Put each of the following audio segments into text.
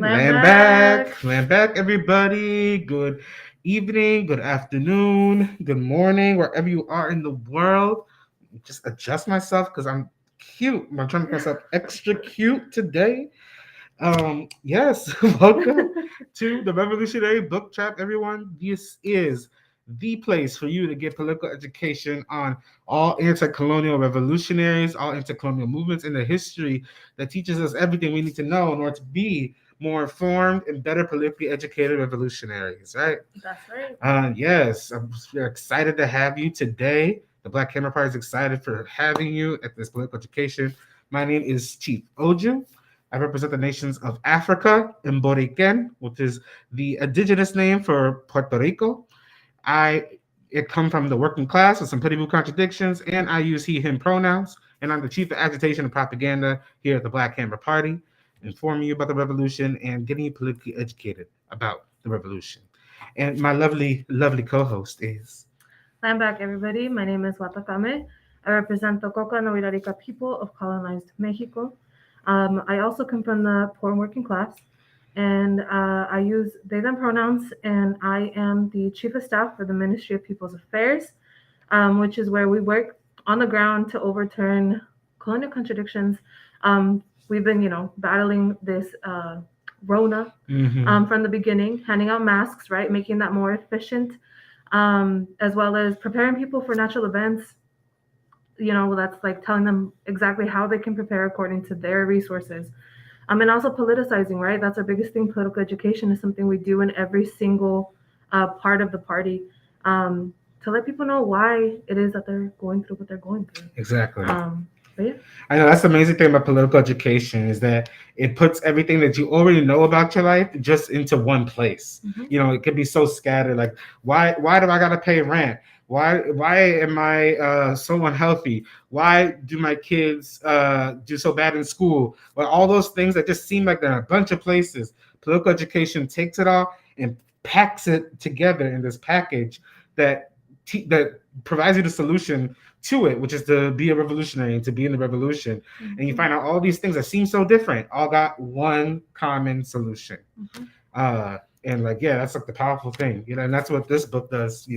Land back, everybody. Good evening, good afternoon, good morning, wherever you are in the world. Just adjust myself because I'm cute. I'm trying to make myself extra cute today. Yes, welcome to the Revolutionary Book Trap, everyone. This is the place for you to get political education on all anti-colonial revolutionaries, all anti-colonial movements in the history that teaches us everything we need to know in order to be more informed and better politically educated revolutionaries, right? That's right. Yes, we're excited to have you today. The Black Camera Party is excited for having you at this political education. My name is Chief Oju. I represent the nations of Africa in Boriquen, which is the indigenous name for Puerto Rico. I it come from the working class with some pretty good contradictions, and I use he/him pronouns. And I'm the chief of agitation and propaganda here at the Black Camera Party, informing you about the revolution and getting you politically educated about the revolution. And my lovely, lovely co-host is. I'm back, everybody. My name is Watakame. I represent the Coca and Wirarica people of colonized Mexico. I also come from the poor and working class, and I use they them pronouns, and I am the chief of staff for the Ministry of People's Affairs, which is where we work on the ground to overturn colonial contradictions. We've been, battling this Rona from the beginning, handing out masks, right, making that more efficient, as well as preparing people for natural events. That's like telling them exactly how they can prepare according to their resources. And also politicizing, right? That's our biggest thing. Political education is something we do in every single part of the party, to let people know why it is that they're going through what they're going through. Exactly. But yeah. I know that's the amazing thing about political education is that it puts everything that you already know about your life just into one place. It could be so scattered. Like, why do I gotta pay rent? Why am I so unhealthy? Why do my kids do so bad in school? Well, all those things that just seem like they're in a bunch of places. Political education takes it all and packs it together in this package that that provides you the solution to it, which is to be a revolutionary and to be in the revolution. And you find out all these things that seem so different all got one common solution. And like, yeah, that's like the powerful thing, and that's what this book does,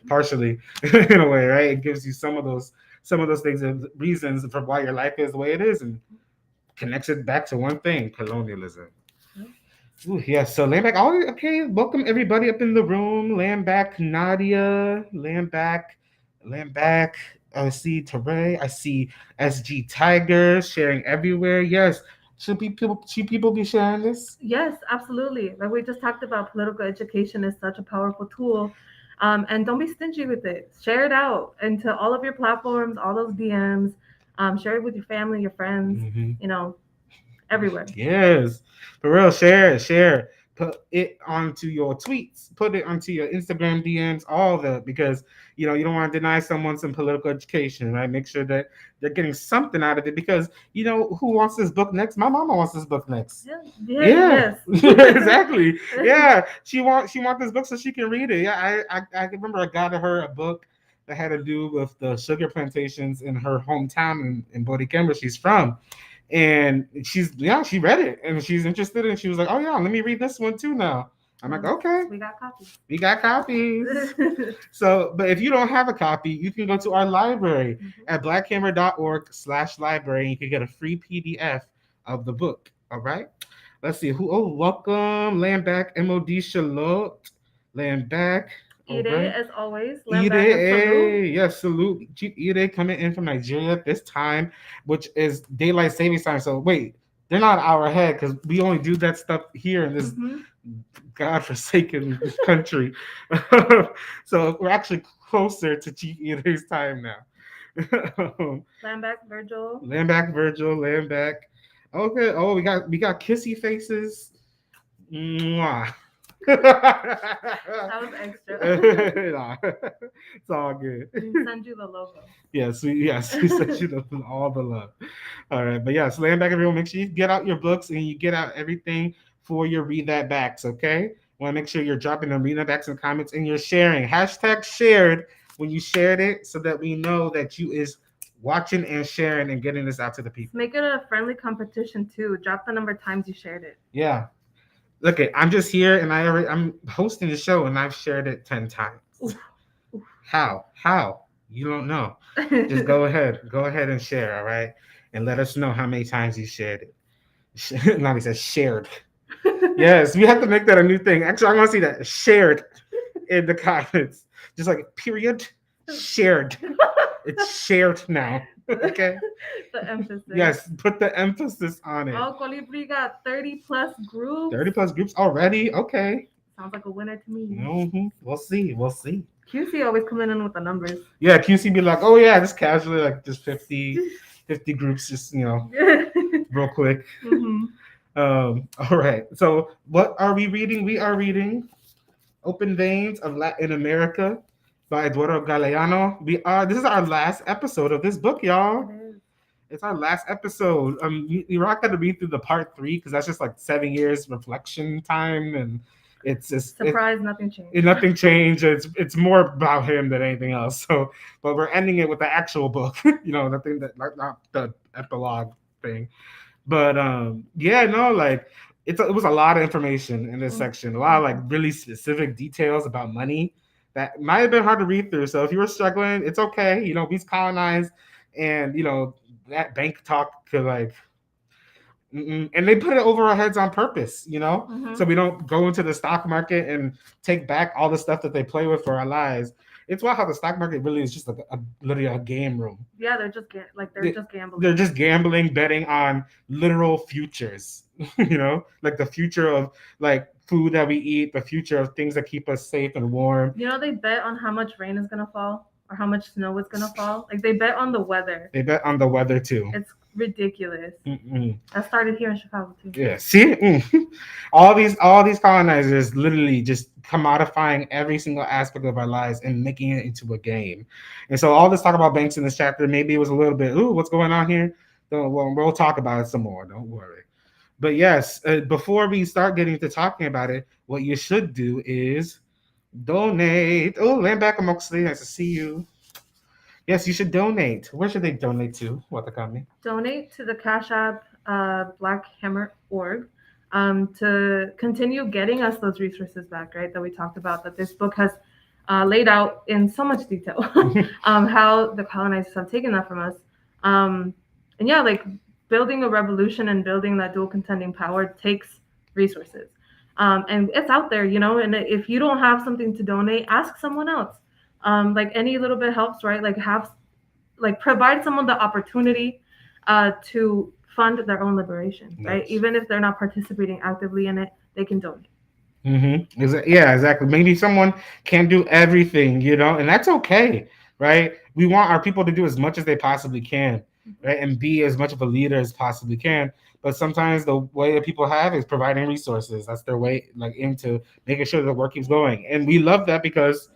partially in a way, right? It gives you some of those things and reasons for why your life is the way it is and connects it back to one thing: colonialism. Ooh, yeah, so land back. All okay. Welcome everybody up in the room. Land back, Nadia. Land back. I see Teray. I see SG Tiger sharing everywhere. Yes, should people be sharing this? Yes, absolutely. Like we just talked about, political education is such a powerful tool. And don't be stingy with it. Share it out into all of your platforms, all those DMs. Share it with your family, your friends, everywhere. Yes, for real. Share. Put it onto your tweets. Put it onto your Instagram DMs. All of it, because you don't want to deny someone some political education, right? Make sure that they're getting something out of it. Because who wants this book next? My mama wants this book next. Yeah, Yes. exactly. Yeah, she want this book so she can read it. Yeah, I remember I got her a book that had to do with the sugar plantations in her hometown in Boriquen, where she's from. And she read it and she's interested and she was like, oh yeah, let me read this one too now. I'm like, okay. We got copies. We got copies. So, but if you don't have a copy, you can go to our library at blackhammer.org/library and you can get a free PDF of the book. All right. Let's see who. Oh, welcome. Land back, MOD Charlotte. Land back. Ide, right. as always. Ide, hey, yes, salute. Chief Ide coming in from Nigeria this time, which is daylight savings time. So wait, they're not an hour ahead because we only do that stuff here in this godforsaken country. So we're actually closer to Chief Ide's time now. Land back, Virgil. Land back, Virgil. Land back. Okay. Oh, we got kissy faces. Mwah. That was extra. Nah, it's all good. We send you the logo. Yes, we sent you all the love. All right, but yes, land back, everyone. Make sure you get out your books and you get out everything for your read that backs. Okay, want to make sure you're dropping them read that backs in comments and you're sharing #shared when you shared it, so that we know that you is watching and sharing and getting this out to the people. Make it a friendly competition too. Drop the number of times you shared it. Yeah. Look, I'm just here, and I'm hosting the show, and I've shared it 10 times. Oof, oof. How? How? You don't know. Just go ahead. Go ahead and share, all right? And let us know how many times you shared it. Nani says shared. Yes, we have to make that a new thing. Actually, I want to see that shared in the comments. Just like period, shared. It's shared now. Okay. The emphasis. Yes, put the emphasis on it. Oh, Colibri got 30 plus groups. 30 plus groups already. Okay. Sounds like a winner to me. We'll see. We'll see. QC always coming in with the numbers. Yeah, QC be like, oh yeah, just casually like just 50 groups, just real quick. Mhm. All right. So what are we reading? We are reading Open Veins of Latin America by Eduardo Galeano. This is our last episode of this book, y'all. It is. It's our last episode. You're not gonna read through the part 3 because that's just like 7 years reflection time, and it's just Surprise, nothing changed. nothing changed. It's more about him than anything else. So, but we're ending it with the actual book. Nothing that not the epilogue thing. But yeah, no, like it was a lot of information in this section. A lot of like really specific details about money that might have been hard to read through. So if you were struggling, it's okay. We's colonized, and that bank talk could like. And they put it over our heads on purpose, so we don't go into the stock market and take back all the stuff that they play with for our lives. It's wild how the stock market really is just like literally a game room. Yeah, they're just just gambling. They're just gambling, betting on literal futures, like the future of like food that we eat, the future of things that keep us safe and warm. They bet on how much rain is gonna fall or how much snow is gonna fall. Like they bet on the weather. They bet on the weather too. It's ridiculous. Mm-mm. That started here in Chicago too. Yeah, see, all these colonizers literally just commodifying every single aspect of our lives and making it into a game. And so all this talk about banks in this chapter, maybe it was a little bit, what's going on here? We'll talk about it some more. Don't worry. But yes, before we start getting to talking about it, what you should do is donate. Oh, Landbacker Moxley, nice to see you. Yes, you should donate. Where should they donate to? What the company? Donate to the Cash App Black Hammer org to continue getting us those resources back, right? That we talked about, that this book has laid out in so much detail how the colonizers have taken that from us. And yeah, like building a revolution and building that dual contending power takes resources. And it's out there, and if you don't have something to donate, ask someone else. Like any little bit helps, right? Like provide someone the opportunity to fund their own liberation, right? Even if they're not participating actively in it, they can donate. Yeah, exactly. Maybe someone can't do everything, and that's okay, right? We want our people to do as much as they possibly can, right? And be as much of a leader as possibly can. But sometimes the way that people have is providing resources. That's their way, like, into making sure the work keeps going. And we love that because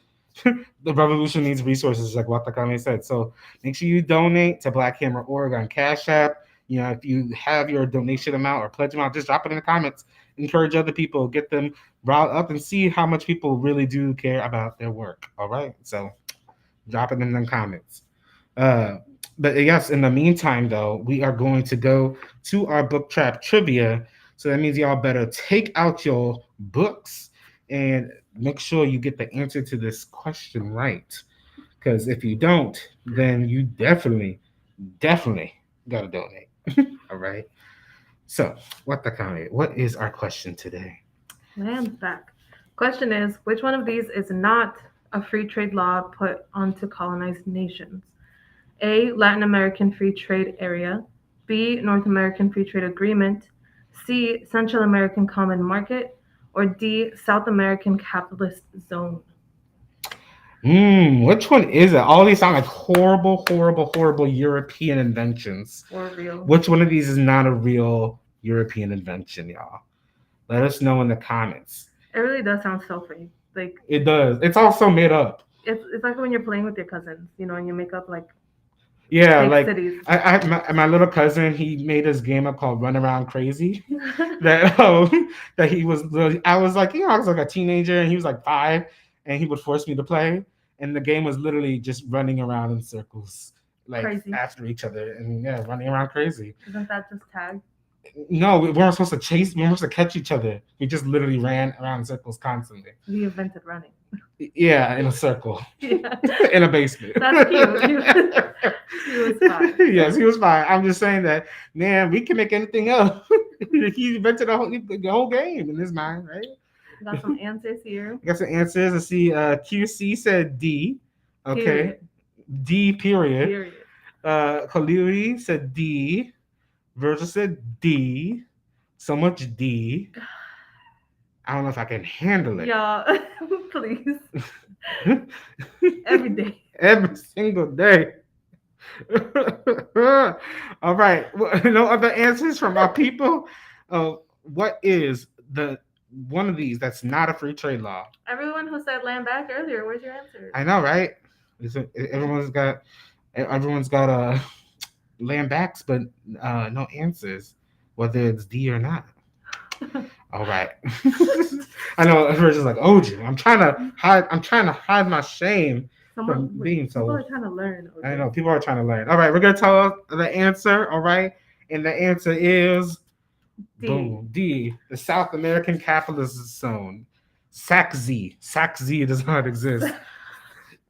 the revolution needs resources, like Watakame said. So make sure you donate to Black Hammer Org on Cash App. If you have your donation amount or pledge amount, just drop it in the comments. Encourage other people, get them riled up, and see how much people really do care about their work. All right, so drop it in the comments. But yes, in the meantime, though, we are going to go to our book trap trivia. So that means y'all better take out your books and make sure you get the answer to this question right. Because if you don't, then you definitely gotta donate. All right. So, what is our question today? Lamb's back. Question is, which one of these is not a free trade law put onto colonized nations? A, Latin American Free Trade Area. B, North American Free Trade Agreement. C, Central American Common Market. Or D, South American Capitalist Zone. Which one is it? All these sound like horrible European inventions. For real. Which one of these is not a real European invention, y'all? Let us know in the comments. It really does sound so fake. Like it does. It's also made up. It's like when you're playing with your cousins, and you make up like like cities. My little cousin, he made this game up called Run Around Crazy. that he was. I was like, I was like a teenager, and he was like 5, and he would force me to play. And the game was literally just running around in circles, like crazy. After each other, and running around crazy. Isn't that just tag? No, we weren't supposed to chase. We weren't supposed to catch each other. We just literally ran around in circles constantly. We invented running. Yeah, in a circle, Yeah. in a basement. That's cute. He was fine. Yes, he was fine. I'm just saying that, man, we can make anything up. He invented the whole game in his mind, right? Got some answers here. I got some answers. I see QC said D. Okay. Period. D period. Period. Khalili said D. Virgil said D. So much D. I don't know if I can handle it. Y'all, please. Every day. Every single day. All right. No other answers from our people. What is the one of these that's not a free trade law? Everyone who said land back earlier, where's your answer? I know, right? Everyone's got land backs, but no answers, whether it's D or not. All right. I know everyone's just like, oh, I'm trying to hide my shame from being so. People are trying to learn. I know people are trying to learn. All right, we're gonna tell the answer. All right, and the answer is D. boom D. The South American Capitalist Zone. SACZ does not exist.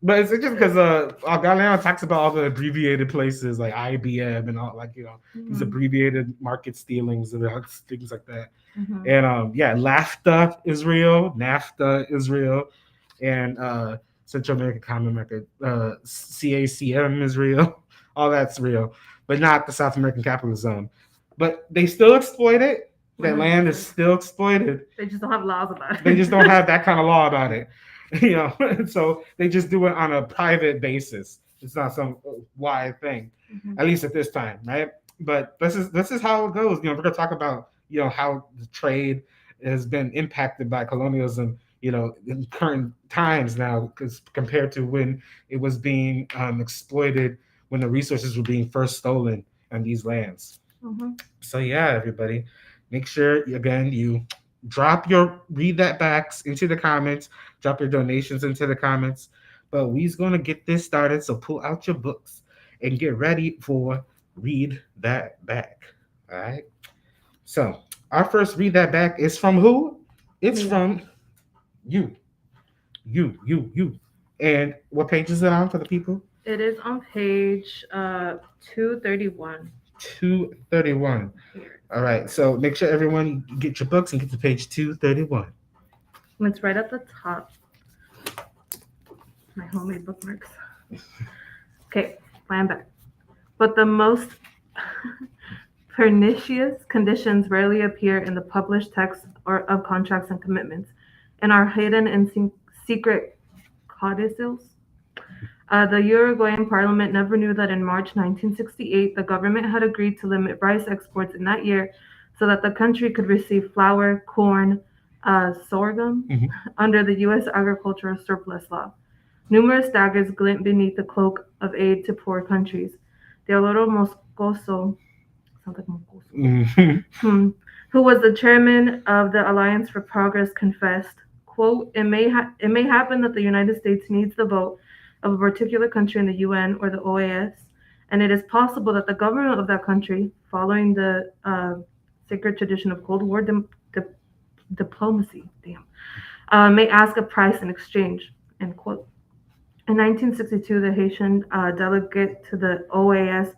But it's just because Galeano talks about all the abbreviated places like IBM and all these abbreviated market stealings and things like that. Mm-hmm. And LAFTA is real, NAFTA is real, and Central American Common Market, CACM is real. All that's real, but not the South American Capitalist Zone. But they still exploit it. That land is still exploited. They just don't have laws about it. They just don't have that kind of law about it. So they just do it on a private basis. It's not some wide thing, at least at this time, right? But this is how it goes. We're gonna talk about how the trade has been impacted by colonialism, in current times now, because compared to when it was being exploited, when the resources were being first stolen on these lands. Mm-hmm. So yeah, everybody, make sure again you drop your read that backs into the comments, drop your donations into the comments. But we's gonna get this started. So pull out your books and get ready for read that back. All right. So our first read that back is from who? It's from you. And what page is it on for the people? It is on page 231. 231. All right. So make sure everyone get your books and get to page 231. It's right at the top. My homemade bookmarks. Okay, I'm back. But the most pernicious conditions rarely appear in the published text of contracts and commitments, and are hidden in secret codicils. The Uruguayan parliament never knew that in March 1968, the government had agreed to limit rice exports in that year so that the country could receive flour, corn, sorghum under the U.S. agricultural surplus law. Numerous daggers glint beneath the cloak of aid to poor countries. Teodoro Moscoso, sounds like Moscoso, who was the chairman of the Alliance for Progress, confessed, quote, it may happen that the United States needs the vote of a particular country in the UN or the OAS, and it is possible that the government of that country, following the sacred tradition of Cold War diplomacy, may ask a price in exchange, end quote. In 1962, the Haitian delegate to the OAS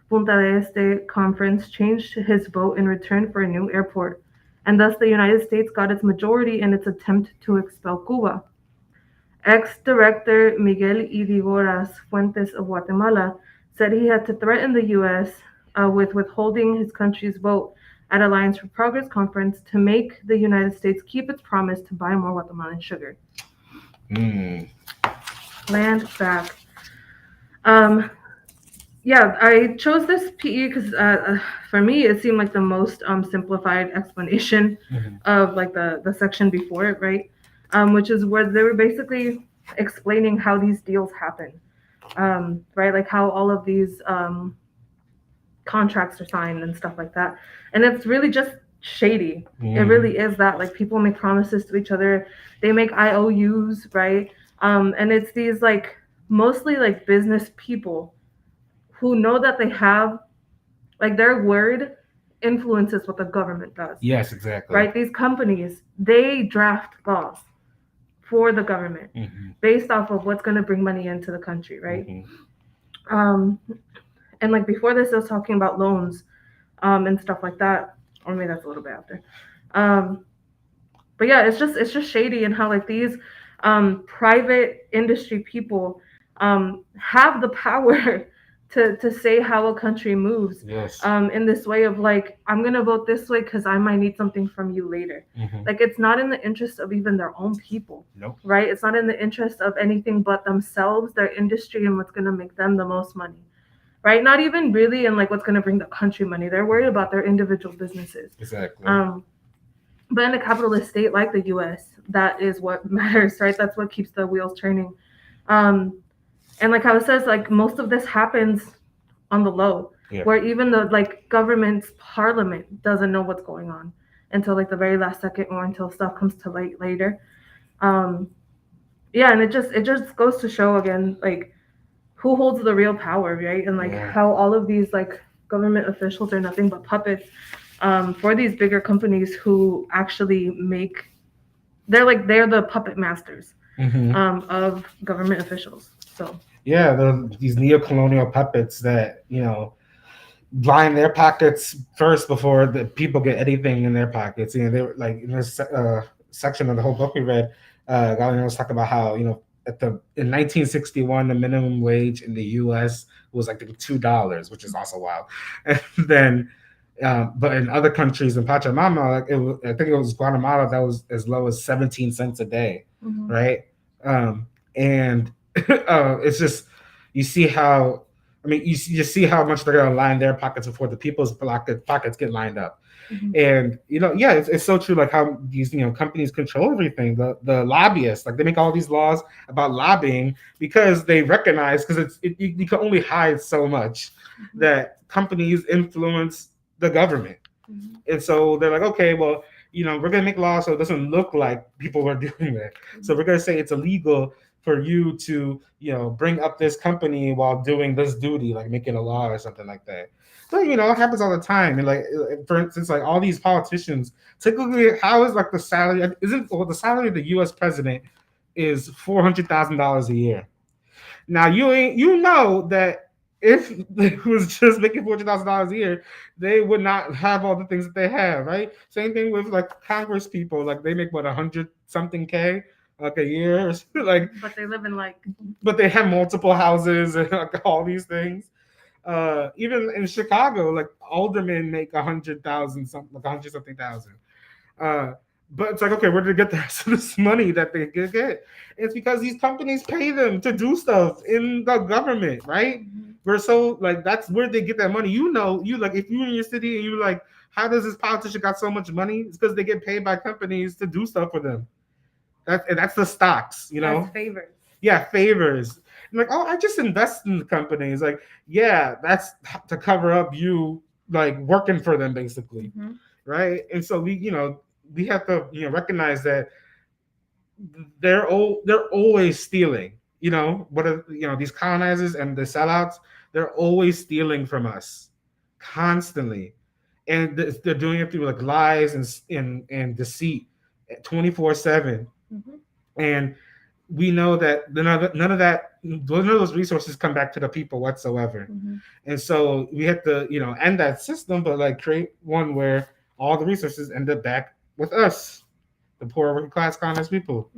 Punta del Este conference changed his vote in return for a new airport, and thus the United States got its majority in its attempt to expel Cuba. Ex-director Miguel Idigoras Fuentes of Guatemala said he had to threaten the U.S. With withholding his country's vote at Alliance for Progress conference to make the United States keep its promise to buy more Guatemalan sugar. Land back. Yeah, I chose this PE because for me it seemed like the most simplified explanation of like the section before it, right? Which is where they were basically explaining how these deals happen, right? Like how all of these contracts are signed and stuff like that. And it's really just shady. It really is that. Like people make promises to each other. They make IOUs, right? And it's these like mostly like business people who know that they have like their word influences what the government does. Yes, exactly. Right? These companies, they draft laws for the government based off of what's going to bring money into the country, right? Um, and like before this, I was talking about loans and stuff like that, or maybe that's a little bit after. Um, but yeah, it's just shady and how like these private industry people have the power to say how a country moves. Yes. In this way of like, I'm gonna vote this way because I might need something from you later. Like it's not in the interest of even their own people. Nope. Right? It's not in the interest of anything but themselves, their industry, and what's gonna make them the most money. Right? Not even really in like what's gonna bring the country money. They're worried about their individual businesses. Exactly. But in a capitalist state like the U.S., that is what matters, right? That's what keeps the wheels turning. And like how it says, like most of this happens on the low, where even the like government's parliament doesn't know what's going on until like the very last second, or until stuff comes to light later. Yeah, and it just goes to show again, like who holds the real power, right? And like how all of these like government officials are nothing but puppets for these bigger companies who actually make. They're the puppet masters of government officials. So yeah, these neo-colonial puppets that line their pockets first before the people get anything in their pockets. They were like in this section of the whole book we read. Galliano was talking about how in 1961 the minimum wage in the U.S. was like $2, which is also wild. And then, but in other countries in Pachamama, like I think it was Guatemala, that was as low as 17 cents a day, right? And it's just you see how. I mean, you see how much they're going to line their pockets before the people's pockets get lined up. And, it's so true, like how these, companies control everything. The lobbyists, like they make all these laws about lobbying because they recognize, because you can only hide so much that companies influence the government. And so they're like, okay, well, we're going to make laws so it doesn't look like people are doing that. So we're going to say it's illegal for you to, bring up this company while doing this duty, like making a law or something like that. So, it happens all the time. And like, for instance, like all these politicians, typically, how is like the salary? The salary of the U.S. president is $400,000 a year. Now you know that if it was just making $400,000 a year, they would not have all the things that they have, right? Same thing with like Congress people, like they make what 100-something K like a year, like. But they live in like. But they have multiple houses and like all these things. Even in Chicago, like aldermen make 100,000 something, like 100-something thousand. But it's like, okay, where did they get the rest of this money that they get? It's because these companies pay them to do stuff in the government, right? We're so like that's where they get that money. You like if you're in your city and you're like, how does this politician got so much money? It's because they get paid by companies to do stuff for them. That's the stocks, That's favors. Yeah, favors. And like, oh, I just invest in the companies. Like, yeah, that's to cover up you like working for them, basically, right? And so we have to recognize that they're always stealing. What are these colonizers and the sellouts? They're always stealing from us, constantly, and they're doing it through like lies and deceit, 24/7, and we know that none of those resources come back to the people whatsoever. And so we have to end that system, but like create one where all the resources end up back with us, the poor working class colonized people,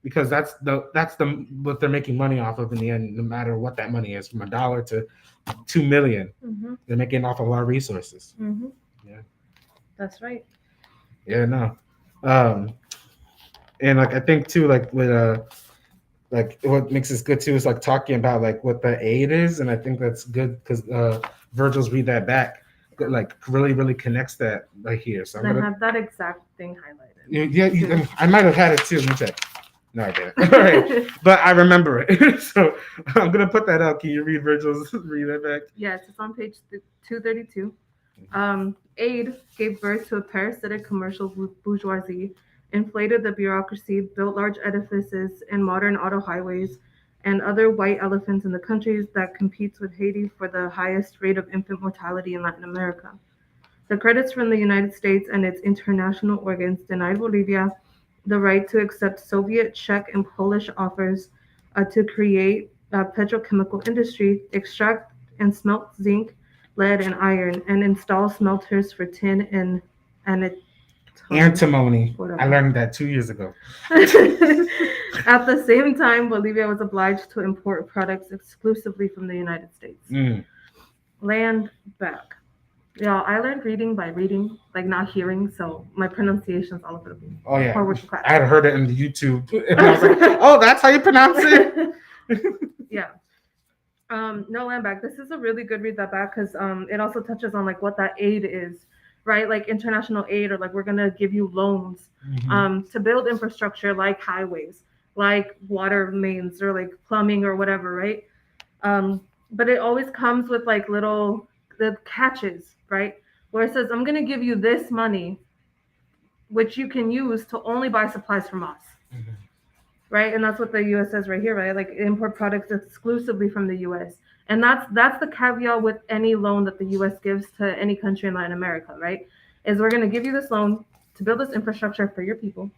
because that's what they're making money off of in the end, no matter what that money is, from $1 to 2 million. They're making off of our resources. Yeah, that's right. Yeah, no. And like I think too, like with like what makes this good too is like talking about like what the aid is, and I think that's good because Virgil's read that back, like really connects that right here. So I have that exact thing highlighted. Yeah, I might have had it too. Let me check. No, I didn't. All right, but I remember it. So I'm gonna put that up. Can you read that back? Yes, it's on page 232. Aid gave birth to a parasitic commercial bourgeoisie, inflated the bureaucracy, built large edifices and modern auto highways, and other white elephants in the countries that competes with Haiti for the highest rate of infant mortality in Latin America. The credits from the United States and its international organs denied Bolivia the right to accept Soviet, Czech, and Polish offers to create a petrochemical industry, extract and smelt zinc, lead, and iron, and install smelters for tin and Antimony. I whatever. learned that 2 years ago. At the same time, Bolivia was obliged to import products exclusively from the United States. Land back. Yeah, I learned reading by reading, like not hearing, so my pronunciation's all over the place. Oh yeah, Poor working class. I had heard it in the YouTube, and I was like, "Oh, that's how you pronounce it." Yeah. No, land back. This is a really good read that back because it also touches on like what that aid is, right? Like international aid, or like we're gonna give you loans to build infrastructure like highways, like water mains, or like plumbing or whatever, right? But it always comes with like little the catches, right? Where it says, I'm gonna give you this money, which you can use to only buy supplies from us. Right, and that's what the U.S. says right here, right? Like import products exclusively from the U.S. And that's the caveat with any loan that the U.S. gives to any country in Latin America, right? Is we're going to give you this loan to build this infrastructure for your people,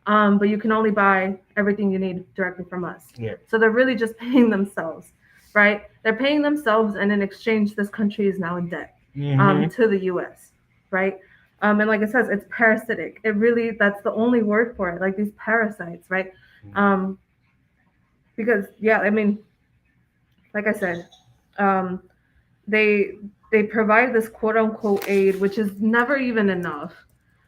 but you can only buy everything you need directly from us. Yeah. So they're really just paying themselves, right? They're paying themselves, and in exchange, this country is now in debt to the U.S., right? And like it says, it's parasitic. It really, that's the only word for it, like these parasites, right? Because, yeah, I mean, like I said, they provide this quote unquote aid, which is never even enough,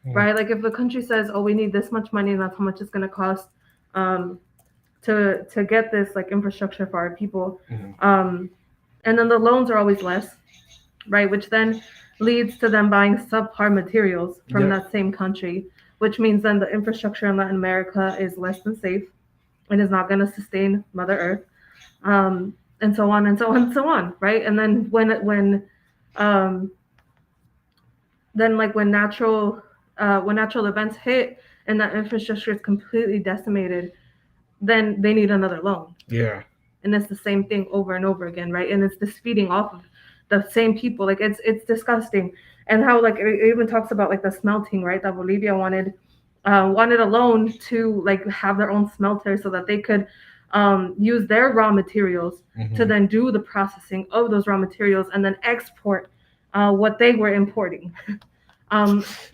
right? Like if the country says, oh, we need this much money and that's how much it's going to cost to get this like infrastructure for our people. And then the loans are always less, right? Which then leads to them buying subpar materials from that same country, which means then the infrastructure in Latin America is less than safe and is not going to sustain Mother Earth, and so on and so on and so on, right? And then when natural events hit and that infrastructure is completely decimated, then they need another loan. Yeah. And it's the same thing over and over again, right? And it's just feeding off of the same people. Like it's disgusting. And how like it even talks about like the smelting, right? That Bolivia wanted a loan to like have their own smelter so that they could use their raw materials to then do the processing of those raw materials and then export what they were importing.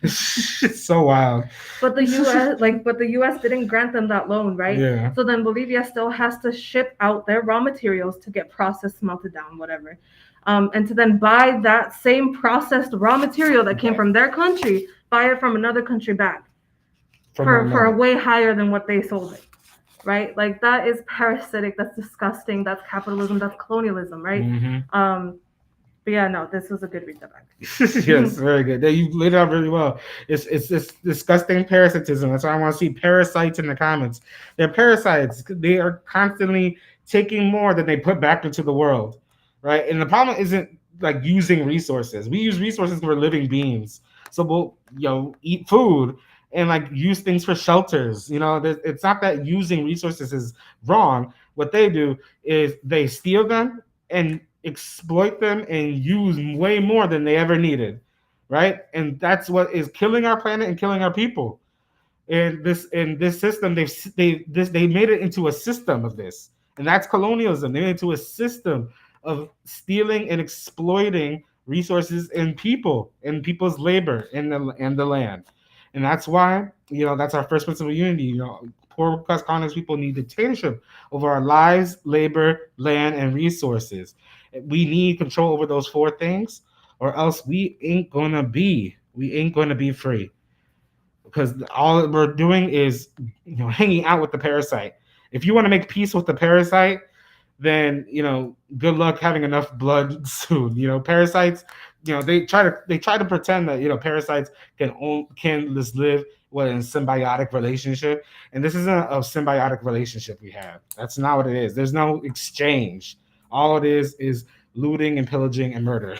It's so wild. But the U.S. didn't grant them that loan, right? Yeah. So then Bolivia still has to ship out their raw materials to get processed, smelted down, whatever, and to then buy that same processed raw material that came from their country, buy it from another country back for a way higher than what they sold it, right? Like that is parasitic. That's disgusting. That's capitalism. That's colonialism, right? But yeah, no, this was a good read back. Yes, very good. You laid it out really well. It's this disgusting parasitism. That's why I want to see parasites in the comments. They're parasites. They are constantly taking more than they put back into the world, right? And the problem isn't like using resources. We use resources for living beings. So we'll eat food and like use things for shelters. It's not that using resources is wrong. What they do is they steal them and exploit them and use way more than they ever needed, right? And that's what is killing our planet and killing our people. And this system, they made it into a system of this, and that's colonialism. They made it into a system of stealing and exploiting resources and people's labor and the land. And that's why that's our first principle of unity. Poor class colonized people need dictatorship over our lives, labor, land, and resources. We need control over those four things, or else we ain't gonna be free. Because all we're doing is hanging out with the parasite. If you want to make peace with the parasite, then good luck having enough blood soon. Parasites, they try to pretend that parasites can just live in symbiotic relationship, and this isn't a symbiotic relationship we have. That's not what it is. There's no exchange. All it is looting and pillaging and murder.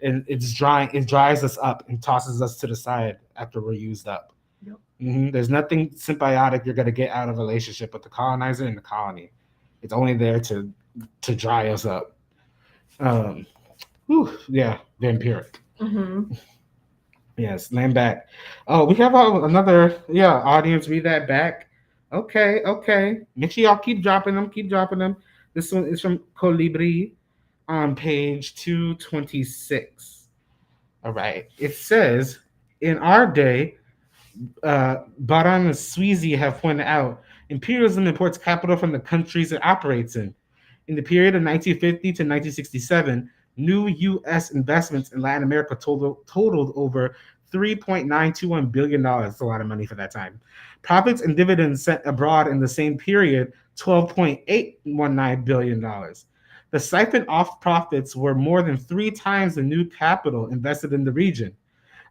And it dries us up and tosses us to the side after we're used up. Yep. There's nothing symbiotic you're going to get out of a relationship with the colonizer and the colony. It's only there to dry us up. Vampiric. Mm-hmm. Yes, land back. Oh, we have another audience. Read that back. Okay, okay. Make sure y'all keep dropping them. Keep dropping them. This one is from Colibri on page 226. All right. It says, in our day, Baran and Sweezy have pointed out, imperialism imports capital from the countries it operates in. In the period of 1950 to 1967, new U.S. investments in Latin America totaled over $3.921 billion. That's a lot of money for that time. Profits and dividends sent abroad in the same period, $12.819 billion. The siphoned off profits were more than three times the new capital invested in the region.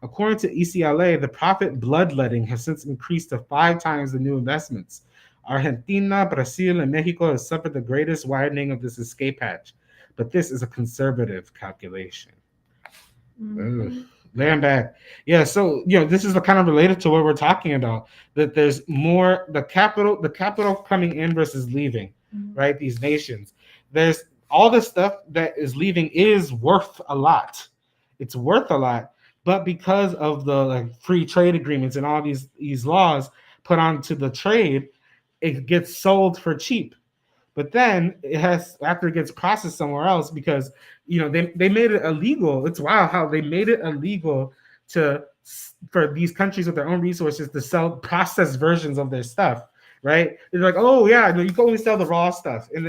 According to ECLA, the profit bloodletting has since increased to five times the new investments. Argentina, Brazil, and Mexico have suffered the greatest widening of this escape hatch, but this is a conservative calculation. Ugh. Mm-hmm. Land back. Yeah, so this is kind of related to what we're talking about. That there's more the capital coming in versus leaving, Mm-hmm. right? These nations. There's all the stuff that is leaving is worth a lot. It's worth a lot, but because of the free trade agreements and all these laws put onto the trade, it gets sold for cheap. But then it has after it gets processed somewhere else because they made it illegal. It's wild how they made it illegal to for these countries with their own resources to sell processed versions of their stuff. Right? They're like, oh yeah, no, you can only sell the raw stuff, and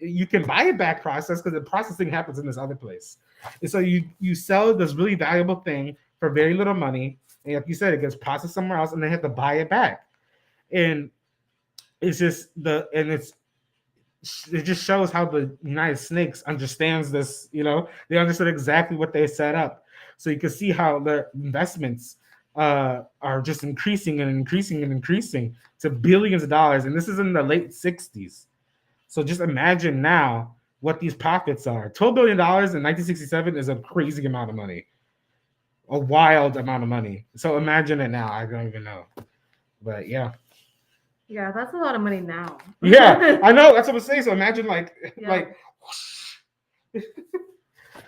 you can buy it back processed because the processing happens in this other place. And so you sell this really valuable thing for very little money, and like you said, it gets processed somewhere else, and they have to buy it back. And it's just it just shows how the United Snakes understands this. They understood exactly what they set up, so you can see how their investments are just increasing and increasing and increasing to billions of dollars, and this is in the late '60s. So just imagine now what these profits are. $12 billion in 1967 is a crazy amount of money, a wild amount of money. So imagine it now. I don't even know, but yeah. Yeah, that's a lot of money now. Yeah, I know. That's what I'm saying. So imagine Yeah. like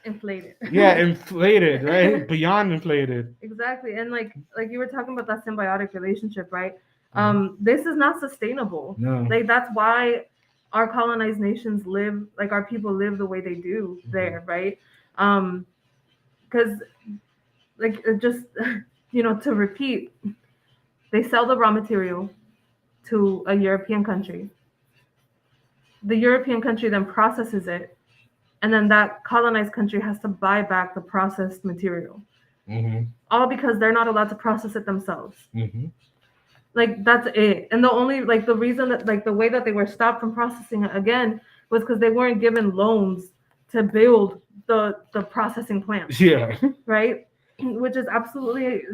Inflated. yeah, inflated, right? Beyond inflated. Exactly. And like you were talking about that symbiotic relationship, right? Mhm. This is not sustainable. No. Like that's why our colonized nations live, like our people live the way they do there, right? Because like it just to repeat, they sell the raw material to a European country. The European country then processes it, and then that colonized country has to buy back the processed material. Mm-hmm. All because they're not allowed to process it themselves. Mm-hmm. Like that's it. And the only the reason that the way that they were stopped from processing it again was because they weren't given loans to build the processing plant. Yeah. Right? Which is absolutely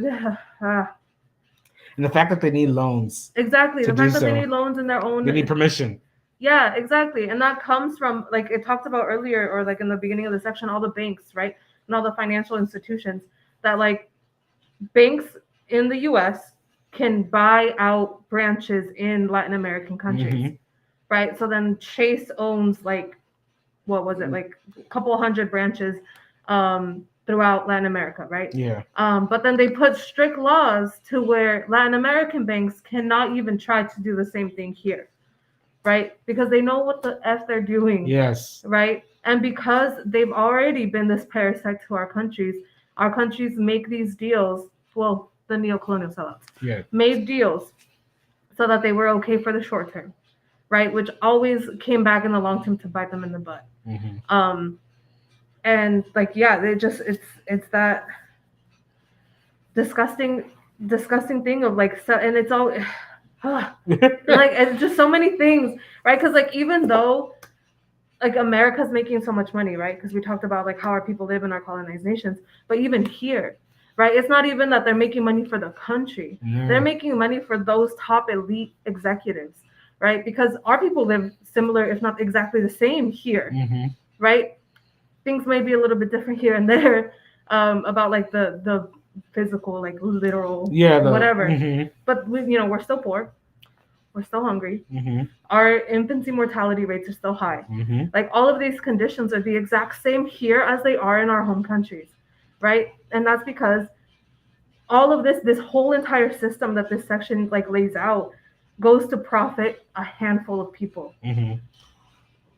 And the fact that they need loans. Exactly. To The fact do that they so. need loans in their own. They need permission. Yeah, exactly. And that comes from like it talked about earlier or like in the beginning of the section, all the banks, right? And all the financial institutions that like banks in the US can buy out branches in Latin American countries. Mm-hmm. Right? So then Chase owns like what was it, like a couple hundred branches throughout Latin America, right? Yeah. But then they put strict laws to where Latin American banks cannot even try to do the same thing here, right? Because they know what the F they're doing. Yes. Right? And because they've already been this parasite to our countries make these deals, well, the neo-colonial sellouts made deals so that they were okay for the short term, right? Which always came back in the long term to bite them in the butt. Mm-hmm. And like, yeah, it's that disgusting thing of like, so, and it's all like it's just so many things, right? Because like even though like America's making so much money, right? Because we talked about like how our people live in our colonized nations, but even here, right? It's not even that they're making money for the country; they're making money for those top elite executives, right? Because our people live similar, if not exactly the same here, right? Things may be a little bit different here and there about like the physical, like literal, whatever. But we're still poor. We're still hungry. Our infancy mortality rates are still high. Like all of these conditions are the exact same here as they are in our home countries, right? And that's because all of this whole entire system that this section like lays out goes to profit a handful of people. Mm-hmm.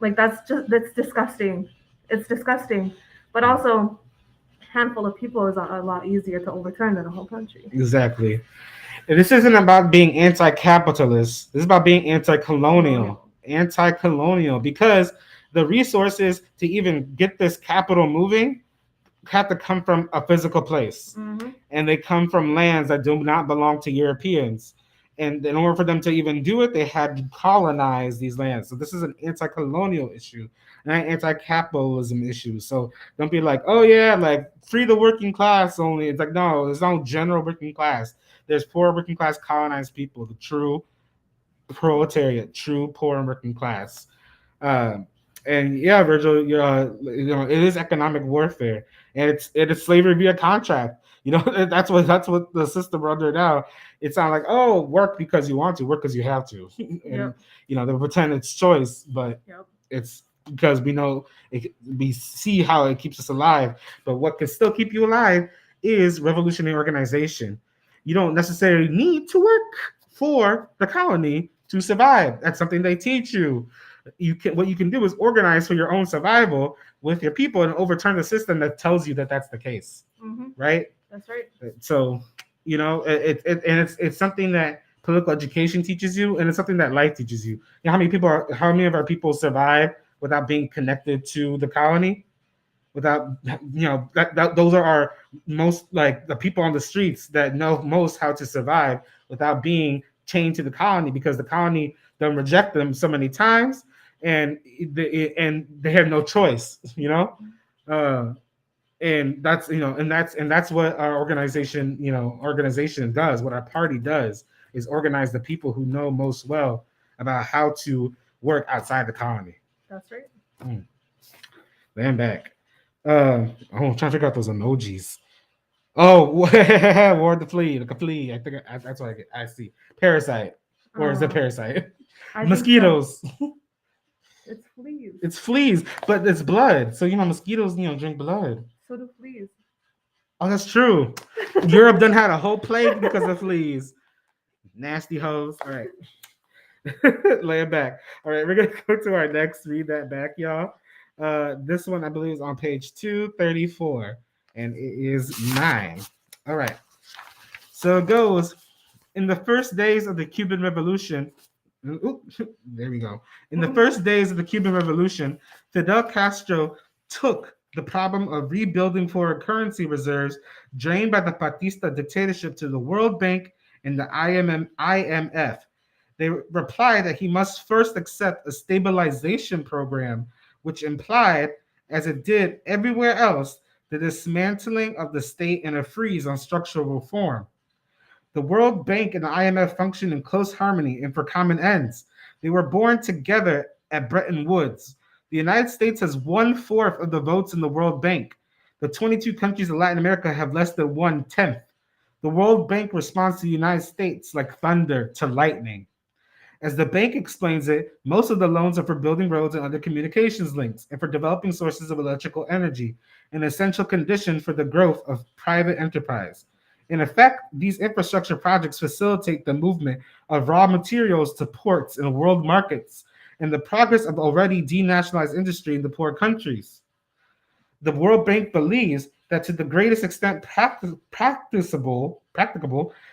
Like that's disgusting. It's disgusting. But also, handful of people is a lot easier to overturn than a whole country. Exactly. And this isn't about being anti-capitalist. This is about being anti-colonial. Colonial. Anti-colonial, because the resources to even get this capital moving have to come from a physical place, Mm-hmm. and they come from lands that do not belong to Europeans. And in order for them to even do it, they had to colonize these lands. So this is an anti-colonial issue, not an anti-capitalism issue. So don't be like, oh yeah, like free the working class only. It's like, no, there's no general working class. There's poor working class colonized people, the true proletariat, true poor and working class. Um, and yeah, Virgil, it is economic warfare, and it is slavery via contract. That's what the system we're under now. It's not like, oh, work because you want to, work because you have to, and Yep. they pretend it's choice, but Yep. it's because we know we see how it keeps us alive. But what can still keep you alive is revolutionary organization. You don't necessarily need to work for the colony to survive. That's something they teach you. What you can do is organize for your own survival with your people and overturn the system that tells you that that's the case, Mm-hmm. right? That's right. So and it's something that political education teaches you, and it's something that life teaches you. How many of our people survive without being connected to the colony, without those are our most, like, the people on the streets that know most how to survive without being chained to the colony, because the colony done reject them so many times, and they have no choice, uh, and that's what our organization does. What our party does is organize the people who know most well about how to work outside the colony. That's right. Mm. Then back. I'm trying to figure out those emojis. Oh, ward the flea, like a flea. I think that's what I see. Parasite, or is it parasite? I think so. Mosquitoes. It's fleas. It's fleas, but it's blood. So mosquitoes drink blood. So do fleas. Oh, that's true. Europe done had a whole plague because of fleas. Nasty hoes. All right. Lay it back. All right, we're gonna go to our next read that back, y'all. This one I believe is on page 234, and it is mine. All right. So it goes, in the first days of the Cuban Revolution. There we go. In the first days of the Cuban Revolution, Fidel Castro took the problem of rebuilding foreign currency reserves drained by the Batista dictatorship to the World Bank and the IMF. They replied that he must first accept a stabilization program, which implied, as it did everywhere else, the dismantling of the state and a freeze on structural reform. The World Bank and the IMF function in close harmony and for common ends. They were born together at Bretton Woods. The United States has 1/4 of the votes in the World Bank. The 22 countries of Latin America have less than 1/10. The World Bank responds to the United States like thunder to lightning. As the bank explains it, most of the loans are for building roads and other communications links and for developing sources of electrical energy, an essential condition for the growth of private enterprise. In effect, these infrastructure projects facilitate the movement of raw materials to ports and world markets and the progress of already denationalized industry in the poor countries. The World Bank believes that to the greatest extent practicable,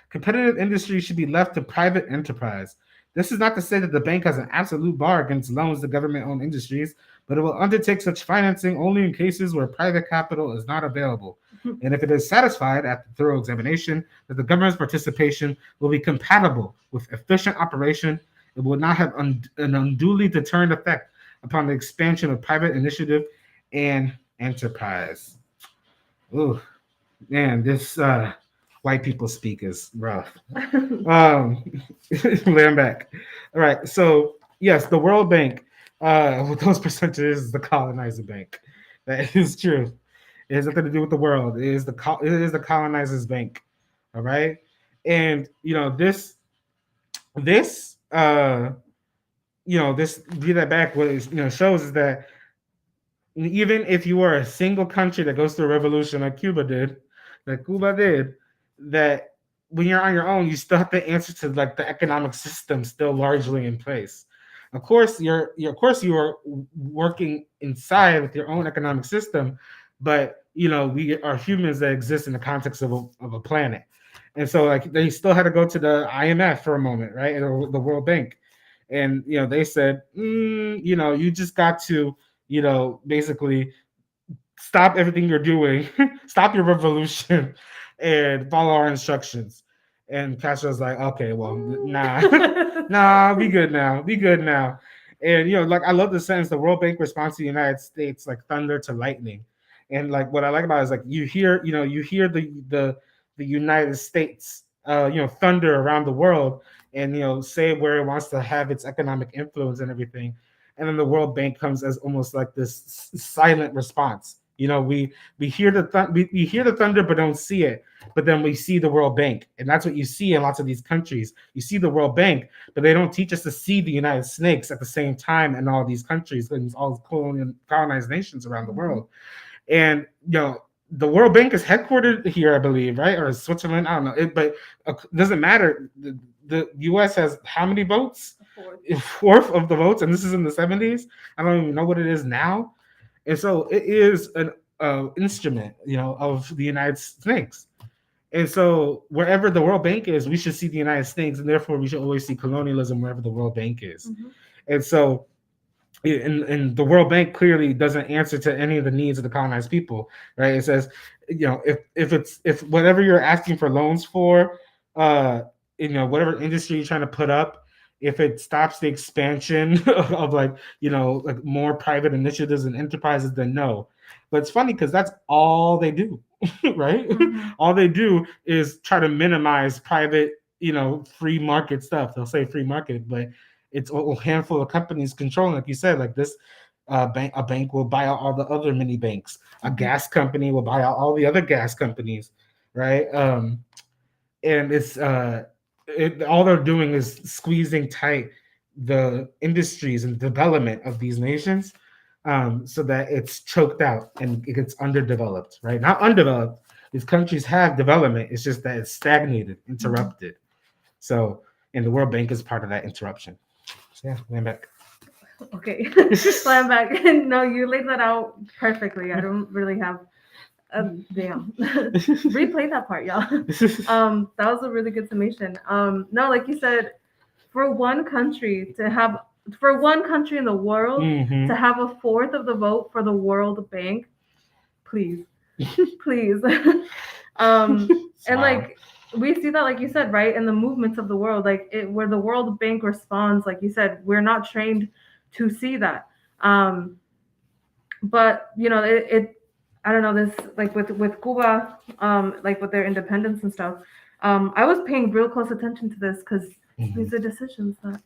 competitive industry should be left to private enterprise. This is not to say that the bank has an absolute bar against loans to government-owned industries, but it will undertake such financing only in cases where private capital is not available. And if it is satisfied after thorough examination that the government's participation will be compatible with efficient operation, it will not have an unduly deterrent effect upon the expansion of private initiative and enterprise. Ooh, man, this white people speak is rough. Land back. All right, so yes, the World Bank, with those percentages, is the colonizing bank. That is true. It has nothing to do with the world. It is the colonizers' bank. All right, and this do that back. What it shows is that even if you are a single country that goes through a revolution like Cuba did, that when you're on your own, you still have to answer to like the economic system still largely in place. Of course you are working inside with your own economic system, but we are humans that exist in the context of a planet, and so like they still had to go to the IMF for a moment, right, or the World Bank, and they said, you just got to basically stop everything you're doing, stop your revolution, and follow our instructions. And Castro's like, okay, well, nah, nah, be good now, be good now. And like I love the sentence, the World Bank response to the United States like thunder to lightning. And like what I like about it is like you hear the United States thunder around the world and say where it wants to have its economic influence and everything. And then the World Bank comes as almost like this silent response. We hear we hear the thunder but don't see it. But then we see the World Bank, and that's what you see in lots of these countries. You see the World Bank, but they don't teach us to see the United Snakes at the same time in all these countries and all colonized nations around the world. And the World Bank is headquartered here, I believe, right, or Switzerland. I don't know, but it doesn't matter. The U.S. has how many votes? A fourth of the votes, and this is in the 70s. I don't even know what it is now. And so it is an instrument, of the United States. And so wherever the World Bank is, we should see the United States, and therefore we should always see colonialism wherever the World Bank is. Mm-hmm. And so, and the World Bank clearly doesn't answer to any of the needs of the colonized people, right? It says, if whatever you're asking for loans for, whatever industry you're trying to put up, if it stops the expansion of like more private initiatives and enterprises, then no. But it's funny because that's all they do, right? Mm-hmm. All they do is try to minimize private, free market stuff. They'll say free market, but it's a handful of companies controlling, like you said, like this a bank will buy out all the other mini banks. A gas company will buy out all the other gas companies, right? And it's all they're doing is squeezing tight the industries and development of these nations, so that it's choked out and it gets underdeveloped, right? Not undeveloped. These countries have development. It's just that it's stagnated, interrupted. So, and the World Bank is part of that interruption. So yeah, land back. Okay, land back. No, you laid that out perfectly. I don't really have. Damn. Replay that part, y'all. That was a really good summation. No, like you said, for one country in the world mm-hmm. to have a fourth of the vote for the World Bank, please. And like we see that, like you said, right, in the movements of the world, like where the World Bank responds, like you said, we're not trained to see that. But it I don't know, this like with Cuba, like with their independence and stuff. I was paying real close attention to this because mm-hmm. these are decisions that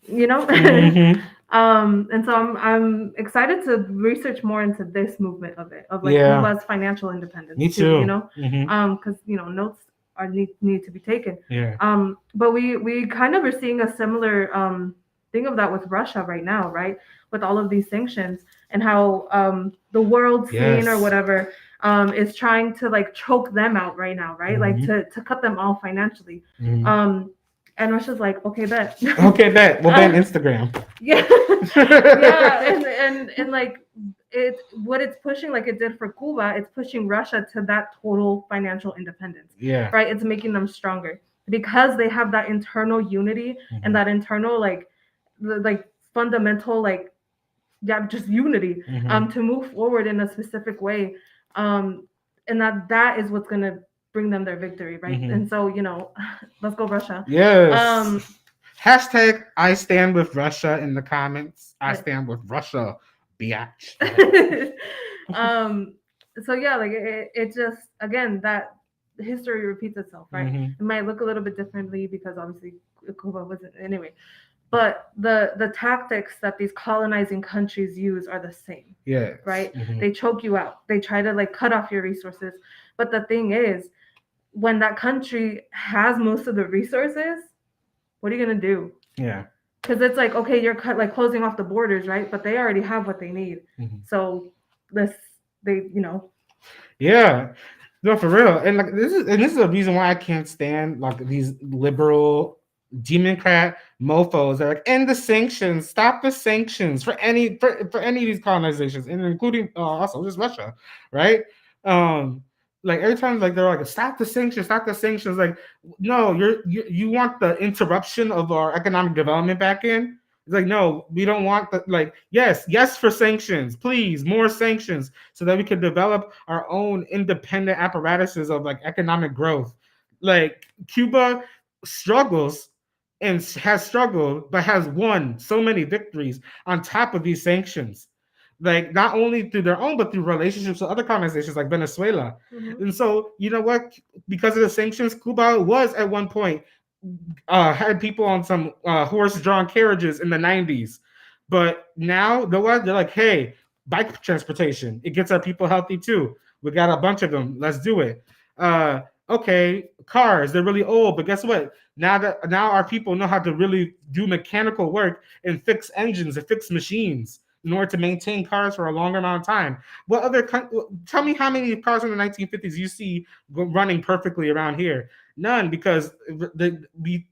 mm-hmm. And so I'm excited to research more into this movement of Cuba's financial independence. Me too. Mm-hmm. Because notes need to be taken. Yeah. But we kind of are seeing a similar thing of that with Russia right now, right? With all of these sanctions and how the world scene or whatever is trying to like choke them out right now, right? Mm-hmm. Like to cut them off financially. Mm-hmm. And Russia's like, okay, bet. Okay, bet. We'll ban Instagram. Yeah. Yeah. And like what it's pushing, like it did for Cuba, it's pushing Russia to that total financial independence. Yeah. Right. It's making them stronger because they have that internal unity mm-hmm. and that internal like fundamental just unity mm-hmm. To move forward in a specific way. And that is what's gonna bring them their victory, right? Mm-hmm. And so, let's go Russia. Yes. Hashtag I stand with Russia in the comments. I stand with Russia, biatch. So yeah, like it just, again, that history repeats itself, right? Mm-hmm. It might look a little bit differently because obviously Cuba wasn't anyway. But the tactics that these colonizing countries use are the same. Yeah. Right? Mm-hmm. They choke you out. They try to cut off your resources. But the thing is, when that country has most of the resources, what are you gonna do? Yeah. because it's like, okay, you're like closing off the borders, right? But they already have what they need. Mhm. So this, they, Yeah. No, for real. And this is a reason why I can't stand like these liberal democrat mofos that are like end the sanctions, stop the sanctions for any of these colonizations, and including also just Russia, right? Um like every time like they're like stop the sanctions, like no, you want the interruption of our economic development back in. It's like no, we don't want the like yes for sanctions, please, more sanctions so that we can develop our own independent apparatuses of like economic growth. Like Cuba struggles and has struggled, but has won so many victories on top of these sanctions. Like not only through their own, but through relationships with other colonizations like Venezuela. And so, you know what? Because of the sanctions, Cuba was at one point had people on some horse-drawn carriages in the 90s. But now, you know what? They're like, hey, bike transportation. It gets our people healthy too. We got a bunch of them. Let's do it. Okay, cars. They're really old, but guess what? Now our people know how to really do mechanical work and fix engines and fix machines in order to maintain cars for a longer amount of time. What other tell me how many cars in the 1950s you see running perfectly around here? None, because we